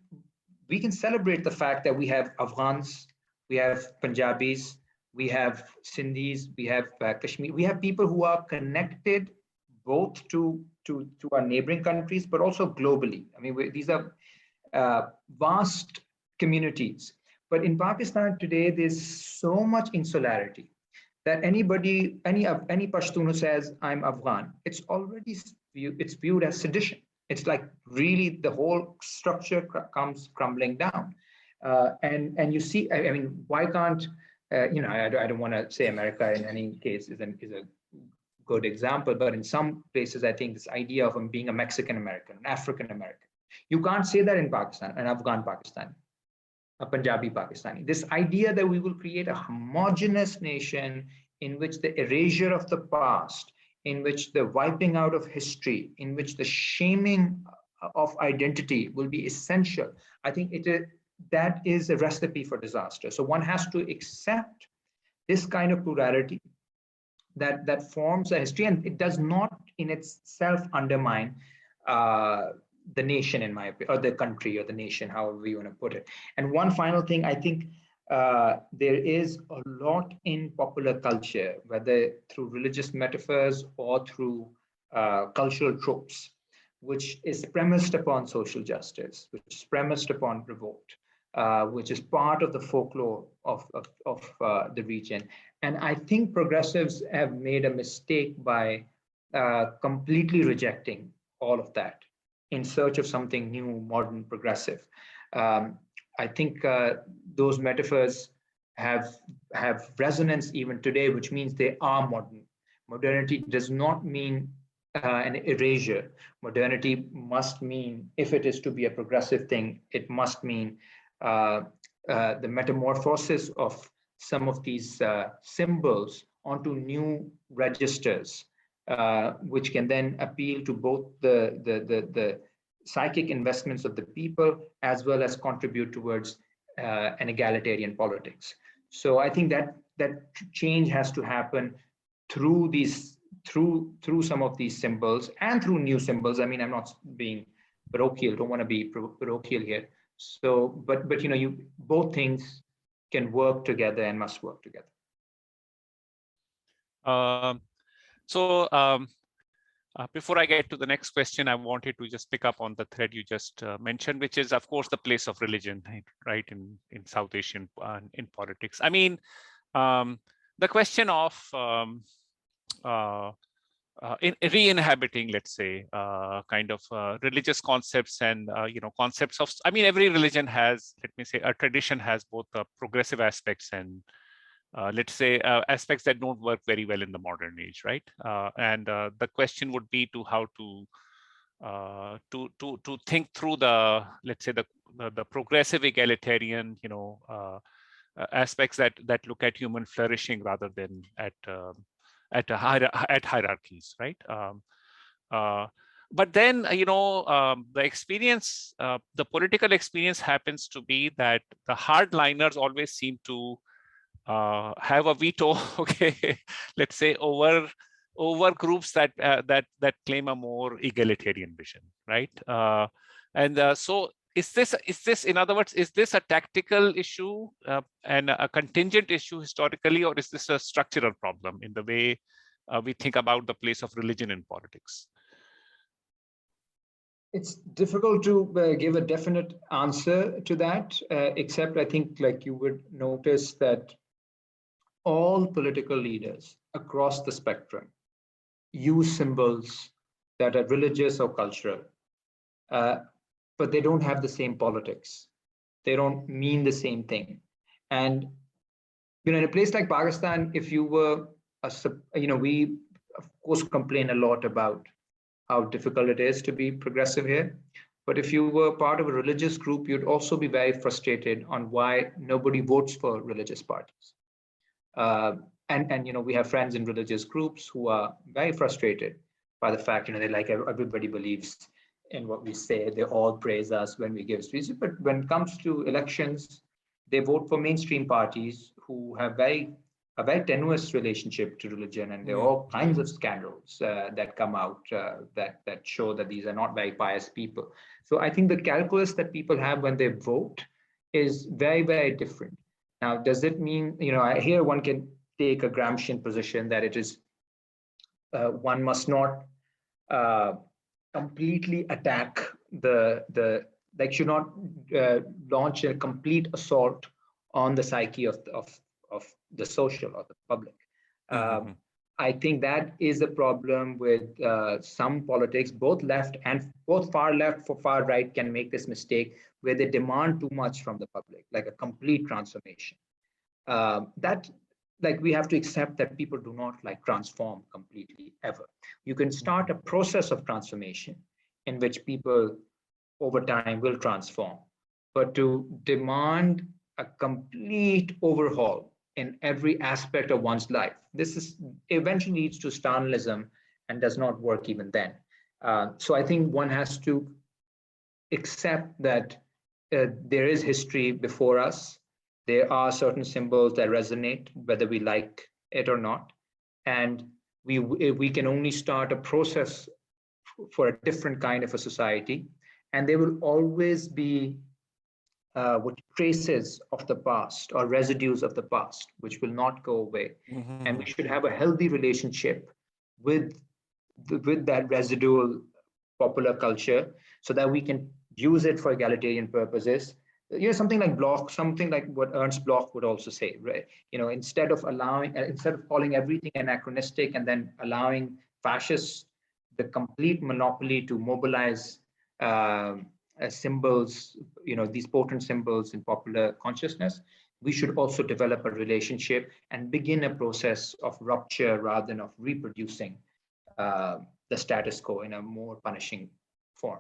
we can celebrate the fact that we have Afghans, we have Punjabis, we have Sindhis, we have Kashmir, we have people who are connected both to our neighboring countries, but also globally. I mean, these are vast communities. But in Pakistan today, there's so much insularity that any Pashtun who says I'm Afghan, it's already viewed as sedition. It's like really the whole structure comes crumbling down. And you see, I mean, why can't I don't want to say America in any case is a good example, but in some places, I think this idea of being a Mexican American, an African American, you can't say that in Pakistan, an Afghan Pakistani, a Punjabi Pakistani. This idea that we will create a homogenous nation in which the erasure of the past, in which the wiping out of history, in which the shaming of identity will be essential. I think that is a recipe for disaster. So one has to accept this kind of plurality that forms a history, and it does not in itself undermine the nation, in my opinion, or the country or the nation, however you want to put it. And one final thing, I think there is a lot in popular culture, whether through religious metaphors or through cultural tropes, which is premised upon social justice, which is premised upon revolt, which is part of the folklore of the region. And I think progressives have made a mistake by completely rejecting all of that in search of something new, modern, progressive. I think those metaphors have resonance even today, which means they are modern. Modernity does not mean an erasure. Modernity must mean, if it is to be a progressive thing, it must mean the metamorphosis of some of these symbols onto new registers, which can then appeal to both the psychic investments of the people as well as contribute towards an egalitarian politics. So I think that change has to happen through some of these symbols and through new symbols. I mean, I'm not being parochial, don't want to be parochial here. So, but both things can work together and must work together. Before I get to the next question, I wanted to just pick up on the thread you just mentioned, which is, of course, the place of religion, right, in South Asian in politics. I mean, the question of in re-inhabiting, let's say, kind of religious concepts and concepts of. I mean, every religion has, let me say, a tradition has both the progressive aspects and let's say aspects that don't work very well in the modern age, right? And the question would be to how to think through the, let's say, the progressive egalitarian, aspects that look at human flourishing rather than at hierarchies, right? But then, the experience, the political experience happens to be that the hardliners always seem to have a veto, okay, let's say over groups that claim a more egalitarian vision, right? So is this, in other words, is this a tactical issue and a contingent issue historically, or is this a structural problem in the way we think about the place of religion in politics? It's difficult to give a definite answer to that, except I think, like, you would notice that all political leaders across the spectrum use symbols that are religious or cultural, but they don't have the same politics. They don't mean the same thing. And in a place like Pakistan, if you were, we of course complain a lot about how difficult it is to be progressive here. But if you were part of a religious group, you'd also be very frustrated on why nobody votes for religious parties. And we have friends in religious groups who are very frustrated by the fact, they like everybody believes in what we say. They all praise us when we give speeches. But when it comes to elections, they vote for mainstream parties who have very a very tenuous relationship to religion, and there are all kinds of scandals that come out that show that these are not very pious people. So I think the calculus that people have when they vote is very, very different. Now, does it mean, here one can take a Gramscian position that it is one must not completely attack like should not launch a complete assault on the psyche of the social or the public. I think that is a problem with some politics, both far left for far right can make this mistake where they demand too much from the public, like a complete transformation. That like we have to accept that people do not like transform completely ever. You can start a process of transformation in which people over time will transform, but to demand a complete overhaul in every aspect of one's life, this is eventually leads to Stalinism and does not work even then. So I think one has to accept that there is history before us. There are certain symbols that resonate, whether we like it or not. And we can only start a process for a different kind of a society. And there will always be traces of the past or residues of the past, which will not go away. And we should have a healthy relationship with that residual popular culture so that we can use it for egalitarian purposes. Something like what Ernst Bloch would also say, right? Instead of calling everything anachronistic and then allowing fascists the complete monopoly to mobilize symbols, these potent symbols in popular consciousness, we should also develop a relationship and begin a process of rupture rather than of reproducing the status quo in a more punishing form.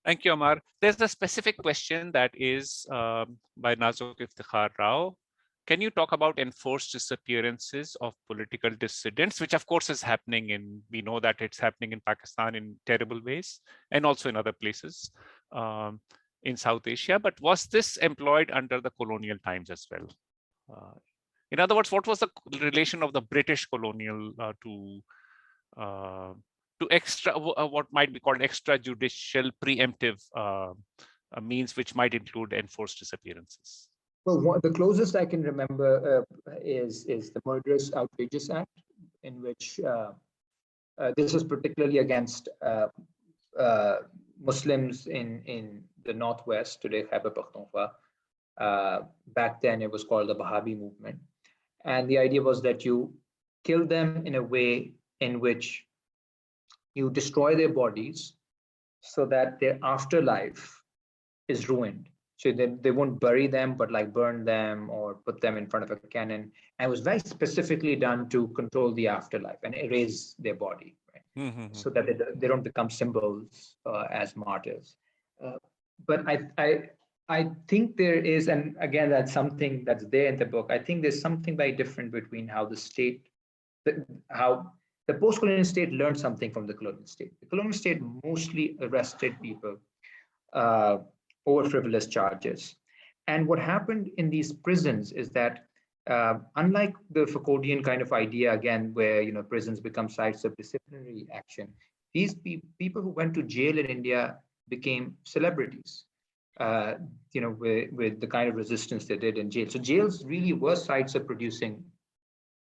Thank you, Ammar. There's a specific question that is by Nazuk Iftikhar Rao. Can you talk about enforced disappearances of political dissidents, which of course is happening we know that it's happening in Pakistan in terrible ways and also in other places in South Asia, but was this employed under the colonial times as well? In other words, what was the relation of the British colonial to what might be called extrajudicial preemptive means, which might include enforced disappearances? Well, the closest I can remember is the Murderous Outrageous Act, in which this was particularly against Muslims in the Northwest, today Khyber Pakhtunkhwa. Back then it was called the Wahhabi movement. And the idea was that you kill them in a way in which you destroy their bodies so that their afterlife is ruined. So they won't bury them, but like burn them or put them in front of a cannon. And it was very specifically done to control the afterlife and erase their body, right? So that they don't become symbols as martyrs. But I think there is, and again, that's something that's there in the book. I think there's something very different between how the state, how the post-colonial state learned something from the colonial state. The colonial state mostly arrested people over frivolous charges. And what happened in these prisons is that unlike the Foucauldian kind of idea, again, where prisons become sites of disciplinary action, these people who went to jail in India became celebrities, with the kind of resistance they did in jail. So jails really were sites of producing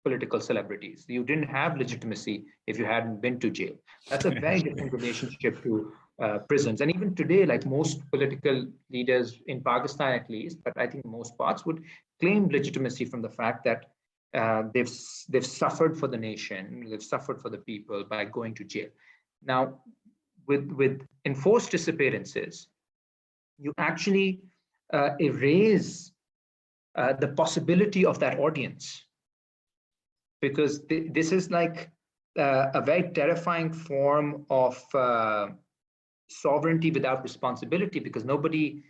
political celebrities. You didn't have legitimacy if you hadn't been to jail. That's a very different relationship to prisons. And even today, like most political leaders in Pakistan, at least, but I think most parts would claim legitimacy from the fact that they've suffered for the nation, they've suffered for the people by going to jail. Now, with enforced disappearances, you actually erase the possibility of that audience, because this is like a very terrifying form of sovereignty without responsibility, because nobody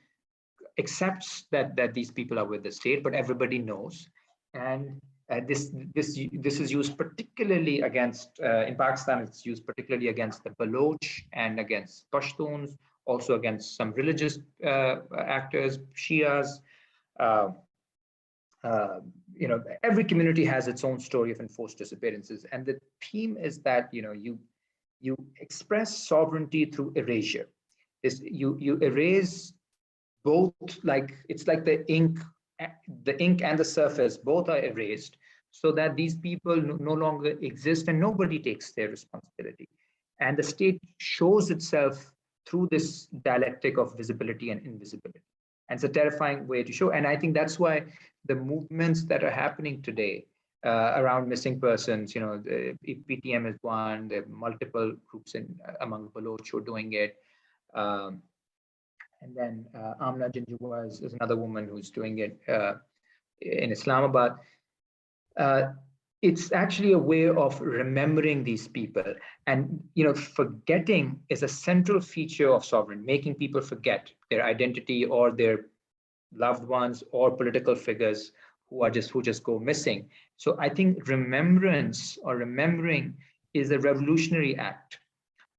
accepts that these people are with the state, but everybody knows. And this is used particularly against, in Pakistan, it's used particularly against the Baloch and against Pashtuns, also against some religious actors, Shias. every community has its own story of enforced disappearances, and the theme is that you express sovereignty through erasure. Is you erase both, like it's like the ink and the surface both are erased, so that these people no longer exist and nobody takes their responsibility, and the state shows itself through this dialectic of visibility and invisibility. And it's a terrifying way to show. And I think that's why the movements that are happening today around missing persons, the PTM is one, there are multiple groups among Baloch who are doing it. Um, and then Amna Jinjua is another woman who's doing it in Islamabad. Uh, it's actually a way of remembering these people, and forgetting is a central feature of sovereign, making people forget their identity or their loved ones or political figures who just go missing. So I think remembrance or remembering is a revolutionary act,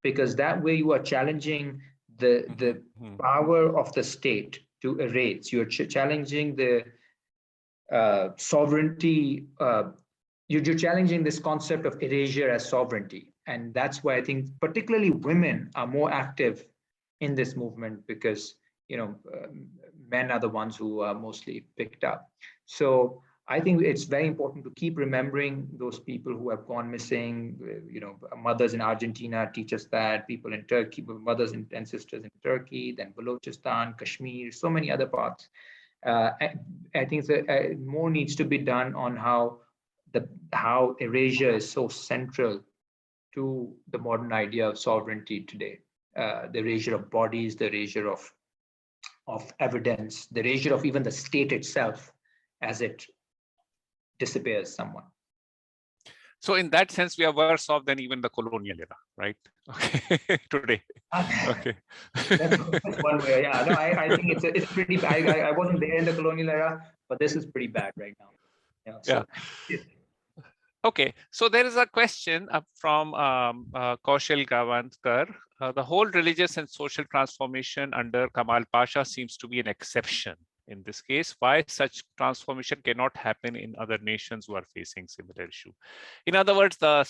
because that way you are challenging the power of the state to erase. You're challenging the sovereignty. You're challenging this concept of erasure as sovereignty. And that's why I think particularly women are more active in this movement, because men are the ones who are mostly picked up. So I think it's very important to keep remembering those people who have gone missing. Mothers in Argentina teach us that, people in Turkey, mothers and sisters in Turkey, then Balochistan, Kashmir, so many other parts. I think more needs to be done on how erasure is so central to the modern idea of sovereignty today. The erasure of bodies, the erasure of evidence, the erasure of even the state itself as it disappears someone. So in that sense, we are worse off than even the colonial era, right? Okay, today. Okay. That's one way. Yeah, no, I think it's pretty bad. I wasn't there in the colonial era, but this is pretty bad right now. Yeah. Okay, so there is a question from Kaushal Gavankar. The whole religious and social transformation under Kamal Pasha seems to be an exception in this case. Why such transformation cannot happen in other nations who are facing similar issue? In other words, the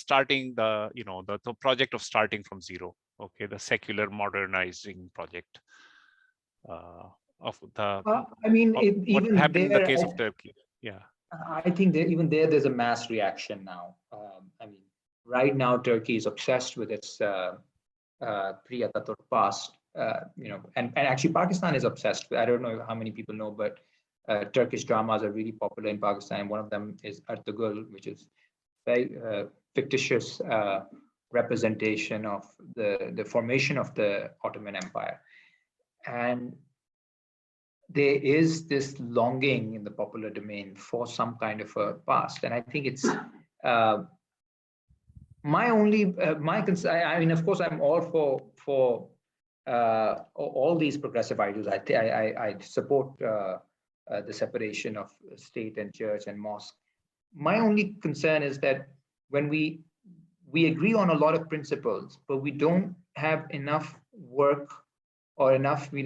project of starting from zero. Okay, the secular modernizing project of the. Even what happened there, in the case of Turkey? Yeah. I think that even there's a mass reaction now. Right now Turkey is obsessed with its pre-Ataturk past, and actually Pakistan is obsessed with, I don't know how many people know, but Turkish dramas are really popular in Pakistan. One of them is Ertugrul, which is very fictitious representation of the formation of the Ottoman Empire. And there is this longing in the popular domain for some kind of a past. And I think it's my concern. I mean, of course, I'm all for all these progressive ideals. I support the separation of state and church and mosque. My only concern is that when we agree on a lot of principles, but we don't have enough work or we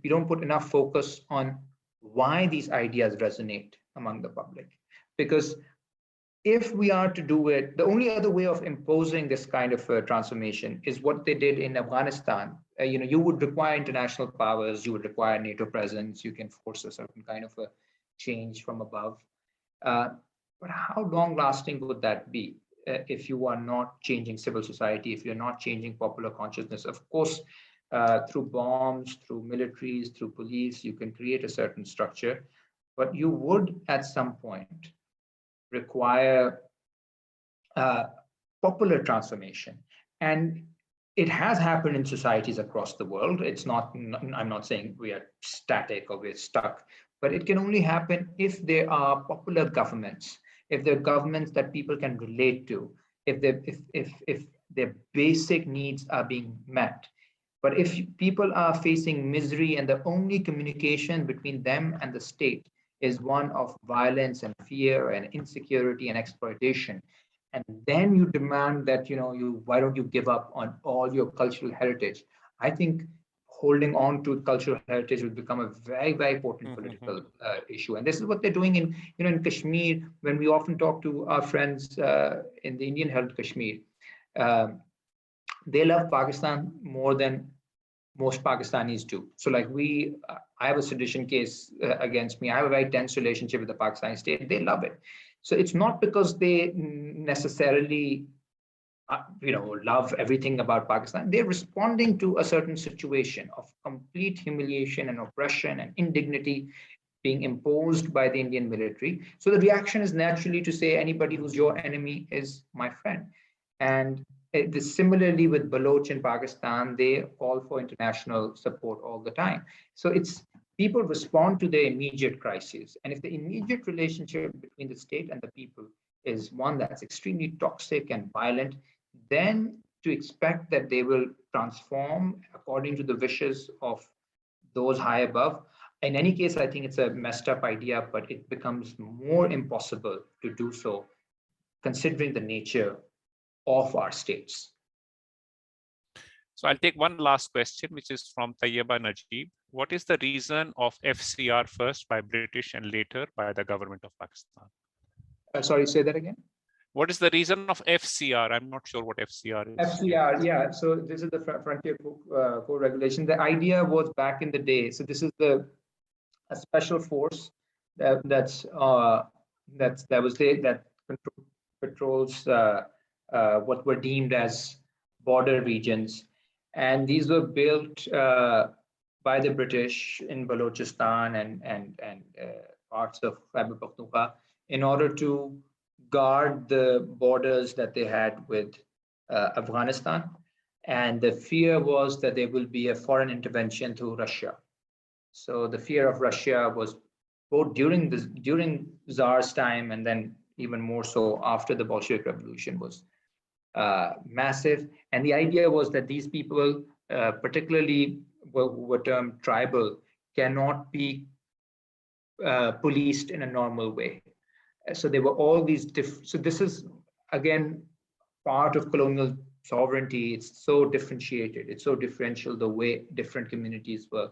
don't put enough focus on why these ideas resonate among the public. Because if we are to do it, the only other way of imposing this kind of transformation is what they did in Afghanistan. You would require international powers, you would require NATO presence, you can force a certain kind of a change from above. But how long lasting would that be if you are not changing civil society, if you're not changing popular consciousness? Of course, through bombs, through militaries, through police, you can create a certain structure, but you would at some point require popular transformation. And it has happened in societies across the world. It's not, I'm not saying we are static or we're stuck, but it can only happen if there are popular governments, if there are governments that people can relate to, if their basic needs are being met. But if people are facing misery and the only communication between them and the state is one of violence and fear and insecurity and exploitation, and then you demand that, why don't you give up on all your cultural heritage? I think holding on to cultural heritage would become a very, very important political issue. And this is what they're doing in Kashmir. When we often talk to our friends in the Indian-held Kashmir, they love Pakistan more than most Pakistanis do. So like I have a sedition case against me. I have a very tense relationship with the Pakistani state. They love it. So it's not because they necessarily love everything about Pakistan. They're responding to a certain situation of complete humiliation and oppression and indignity being imposed by the Indian military. So the reaction is naturally to say anybody who's your enemy is my friend. And similarly with Baloch in Pakistan, they call for international support all the time. So it's people respond to their immediate crises. And if the immediate relationship between the state and the people is one that's extremely toxic and violent, then to expect that they will transform according to the wishes of those high above. In any case, I think it's a messed up idea, but it becomes more impossible to do so considering the nature of our states. So I'll take one last question, which is from Tayyeba Najib. What is the reason of FCR first by British and later by the government of Pakistan? Sorry, say that again. What is the reason of FCR? I'm not sure what FCR is. FCR, yeah. So this is the Frontier Code regulation. The idea was back in the day. So this is a special force that patrols what were deemed as border regions, and these were built by the British in Balochistan and parts of Khyber Pakhtunkhwa in order to guard the borders that they had with Afghanistan. And the fear was that there will be a foreign intervention through Russia. So the fear of Russia was both during Tsar's time and then even more so after the Bolshevik Revolution was massive. And the idea was that these people, particularly who were termed tribal, cannot be policed in a normal way. So there were all these so this is again part of colonial sovereignty. It's so differentiated, it's so differential the way different communities were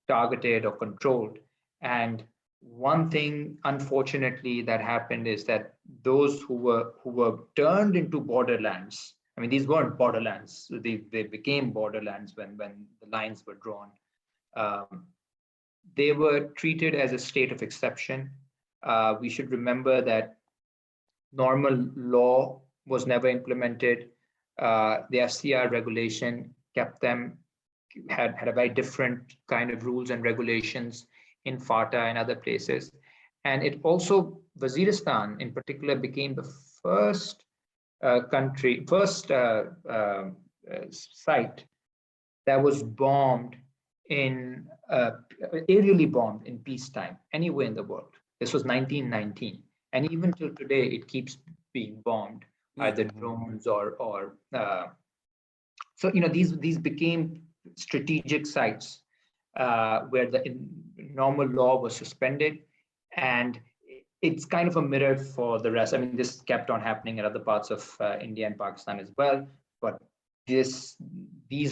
targeted or controlled. And one thing unfortunately that happened is that those who were turned into borderlands, I mean these weren't borderlands, they became borderlands when the lines were drawn. They were treated as a state of exception. We should remember that normal law was never implemented. The FCR regulation kept them, had a very different kind of rules and regulations in FATA and other places. And it also, Waziristan in particular, became the first site that was bombed aerially bombed in peacetime anywhere in the world. This was 1919, and even till today, it keeps being bombed, either drones or. So these became strategic sites where the normal law was suspended, and it's kind of a mirror for the rest. I mean, this kept on happening in other parts of India and Pakistan as well, but these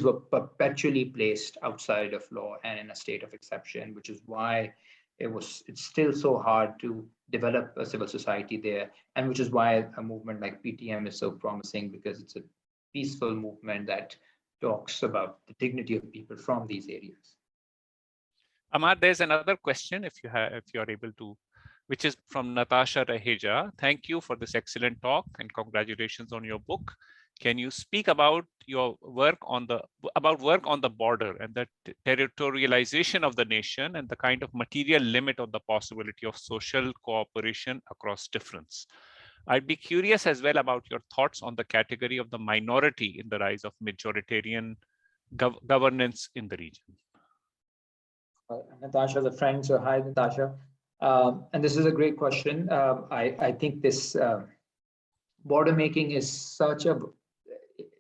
were perpetually placed outside of law and in a state of exception, which is why it's still so hard to develop a civil society there, and which is why a movement like PTM is so promising, because it's a peaceful movement that talks about the dignity of people from these areas. Ammar, there's another question if you are able to, which is from Natasha Raheja. Thank you for this excellent talk and congratulations on your book. Can you speak about your work on the border and the territorialization of the nation and the kind of material limit on the possibility of social cooperation across difference? I'd be curious as well about your thoughts on the category of the minority in the rise of majoritarian governance in the region. Natasha is a friend, so hi, Natasha. And this is a great question. I think this border making is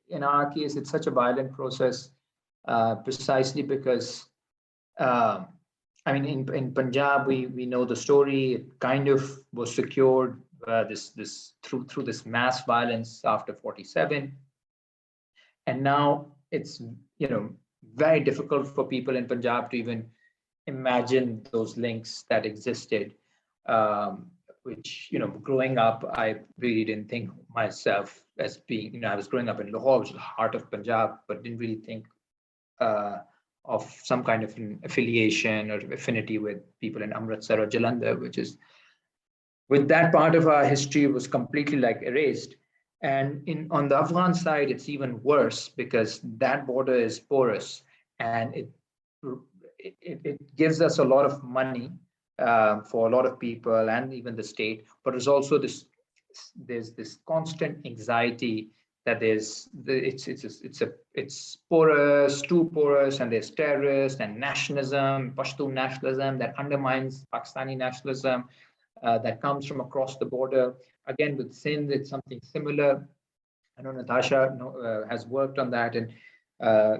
in our case, it's such a violent process, precisely because, I mean, in Punjab, we know the story. It kind of was secured through this mass violence after 47, and now it's very difficult for people in Punjab to even imagine those links that existed. Which, growing up, I really didn't think myself as being, I was growing up in Lahore, which is the heart of Punjab, but didn't really think of some kind of an affiliation or affinity with people in Amritsar or Jalandhar, which is, with that part of our history was completely like erased. And on the Afghan side, it's even worse because that border is porous, and it gives us a lot of money for a lot of people and even the state. But there's this constant anxiety that it's porous, too porous, and there's terrorist and nationalism, Pashtun nationalism that undermines Pakistani nationalism. That comes from across the border. Again, with Sindh, it's something similar. I know Natasha has worked on that, and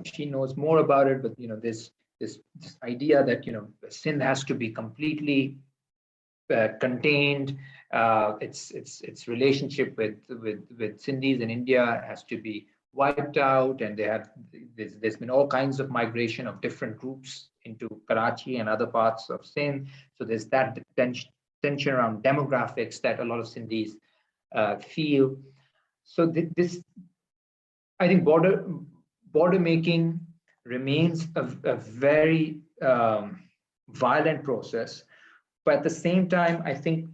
she knows more about it. But this idea that Sindh has to be completely contained. Its relationship with Sindhis in India has to be wiped out, and there's been all kinds of migration of different groups into Karachi and other parts of Sindh. So there's that tension around demographics that a lot of Sindhis feel. So this, I think, border making remains a very violent process. But at the same time, I think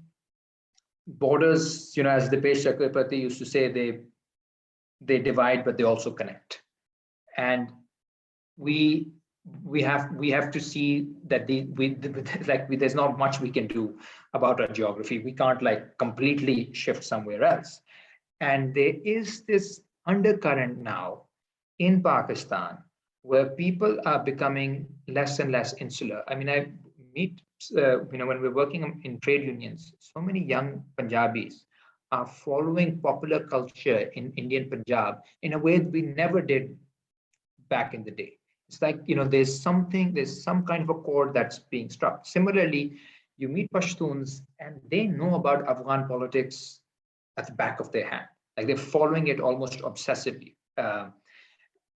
borders, as Dipesh Chakrabarty used to say, they divide, but they also connect. And we have to see that there's not much we can do about our geography. We can't completely shift somewhere else. And there is this undercurrent now in Pakistan where people are becoming less and less insular. I mean, I meet, when we're working in trade unions, so many young Punjabis are following popular culture in Indian Punjab in a way that we never did back in the day. It's like, there's some kind of a chord that's being struck. Similarly, you meet Pashtuns and they know about Afghan politics at the back of their hand. Like they're following it almost obsessively.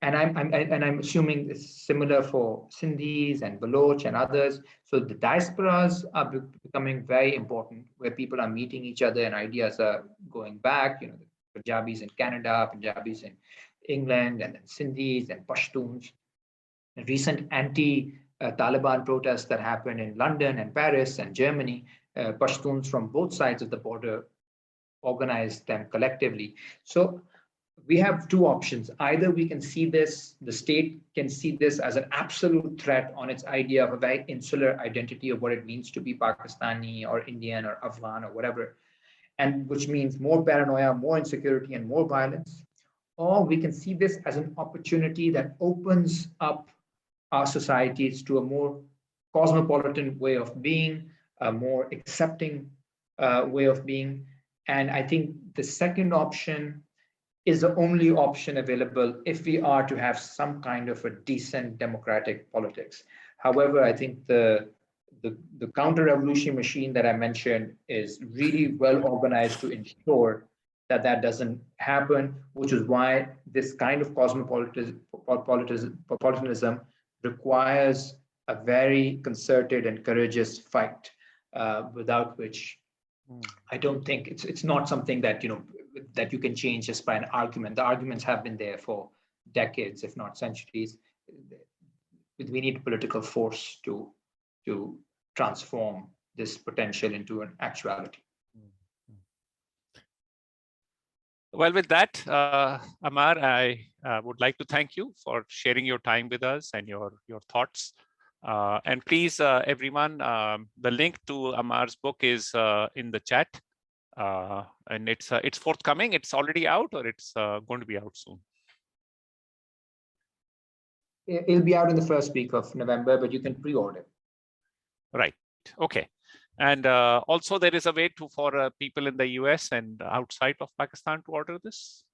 And I'm assuming it's similar for Sindhis and Baloch and others. So the diasporas are becoming very important, where people are meeting each other and ideas are going back. The Punjabis in Canada, Punjabis in England, and then Sindhis and Pashtuns. Recent anti-Taliban protests that happened in London and Paris and Germany, Pashtuns from both sides of the border organized them collectively. So we have two options. Either we can see this, the state can see this as an absolute threat on its idea of a very insular identity of what it means to be Pakistani or Indian or Afghan or whatever, and which means more paranoia, more insecurity, and more violence. Or we can see this as an opportunity that opens up our societies to a more cosmopolitan way of being, a more accepting way of being. And I think the second option is the only option available if we are to have some kind of a decent democratic politics. However, I think the counter-revolution machine that I mentioned is really well organized to ensure that that doesn't happen, which is why this kind of cosmopolitanism requires a very concerted and courageous fight, without which I don't think it's not something that that you can change just by an argument. The arguments have been there for decades, if not centuries. We need political force to transform this potential into an actuality. Well, with that, Ammar, I would like to thank you for sharing your time with us and your thoughts. And please, everyone, the link to Ammar's book is in the chat, and it's forthcoming. It's already out, or it's going to be out soon? It'll be out in the first week of November, but you can pre-order. Right. Okay. And also, there is a way for people in the US and outside of Pakistan to order this?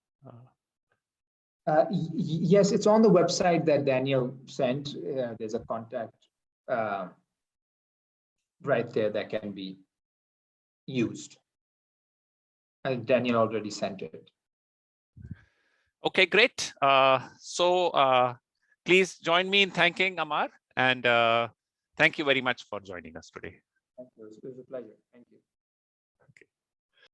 Yes, it's on the website that Daniel sent. There's a contact right there that can be used. And Daniel already sent it. Okay, great. So Please join me in thanking Ammar, and thank you very much for joining us today. Thank you. It was a pleasure.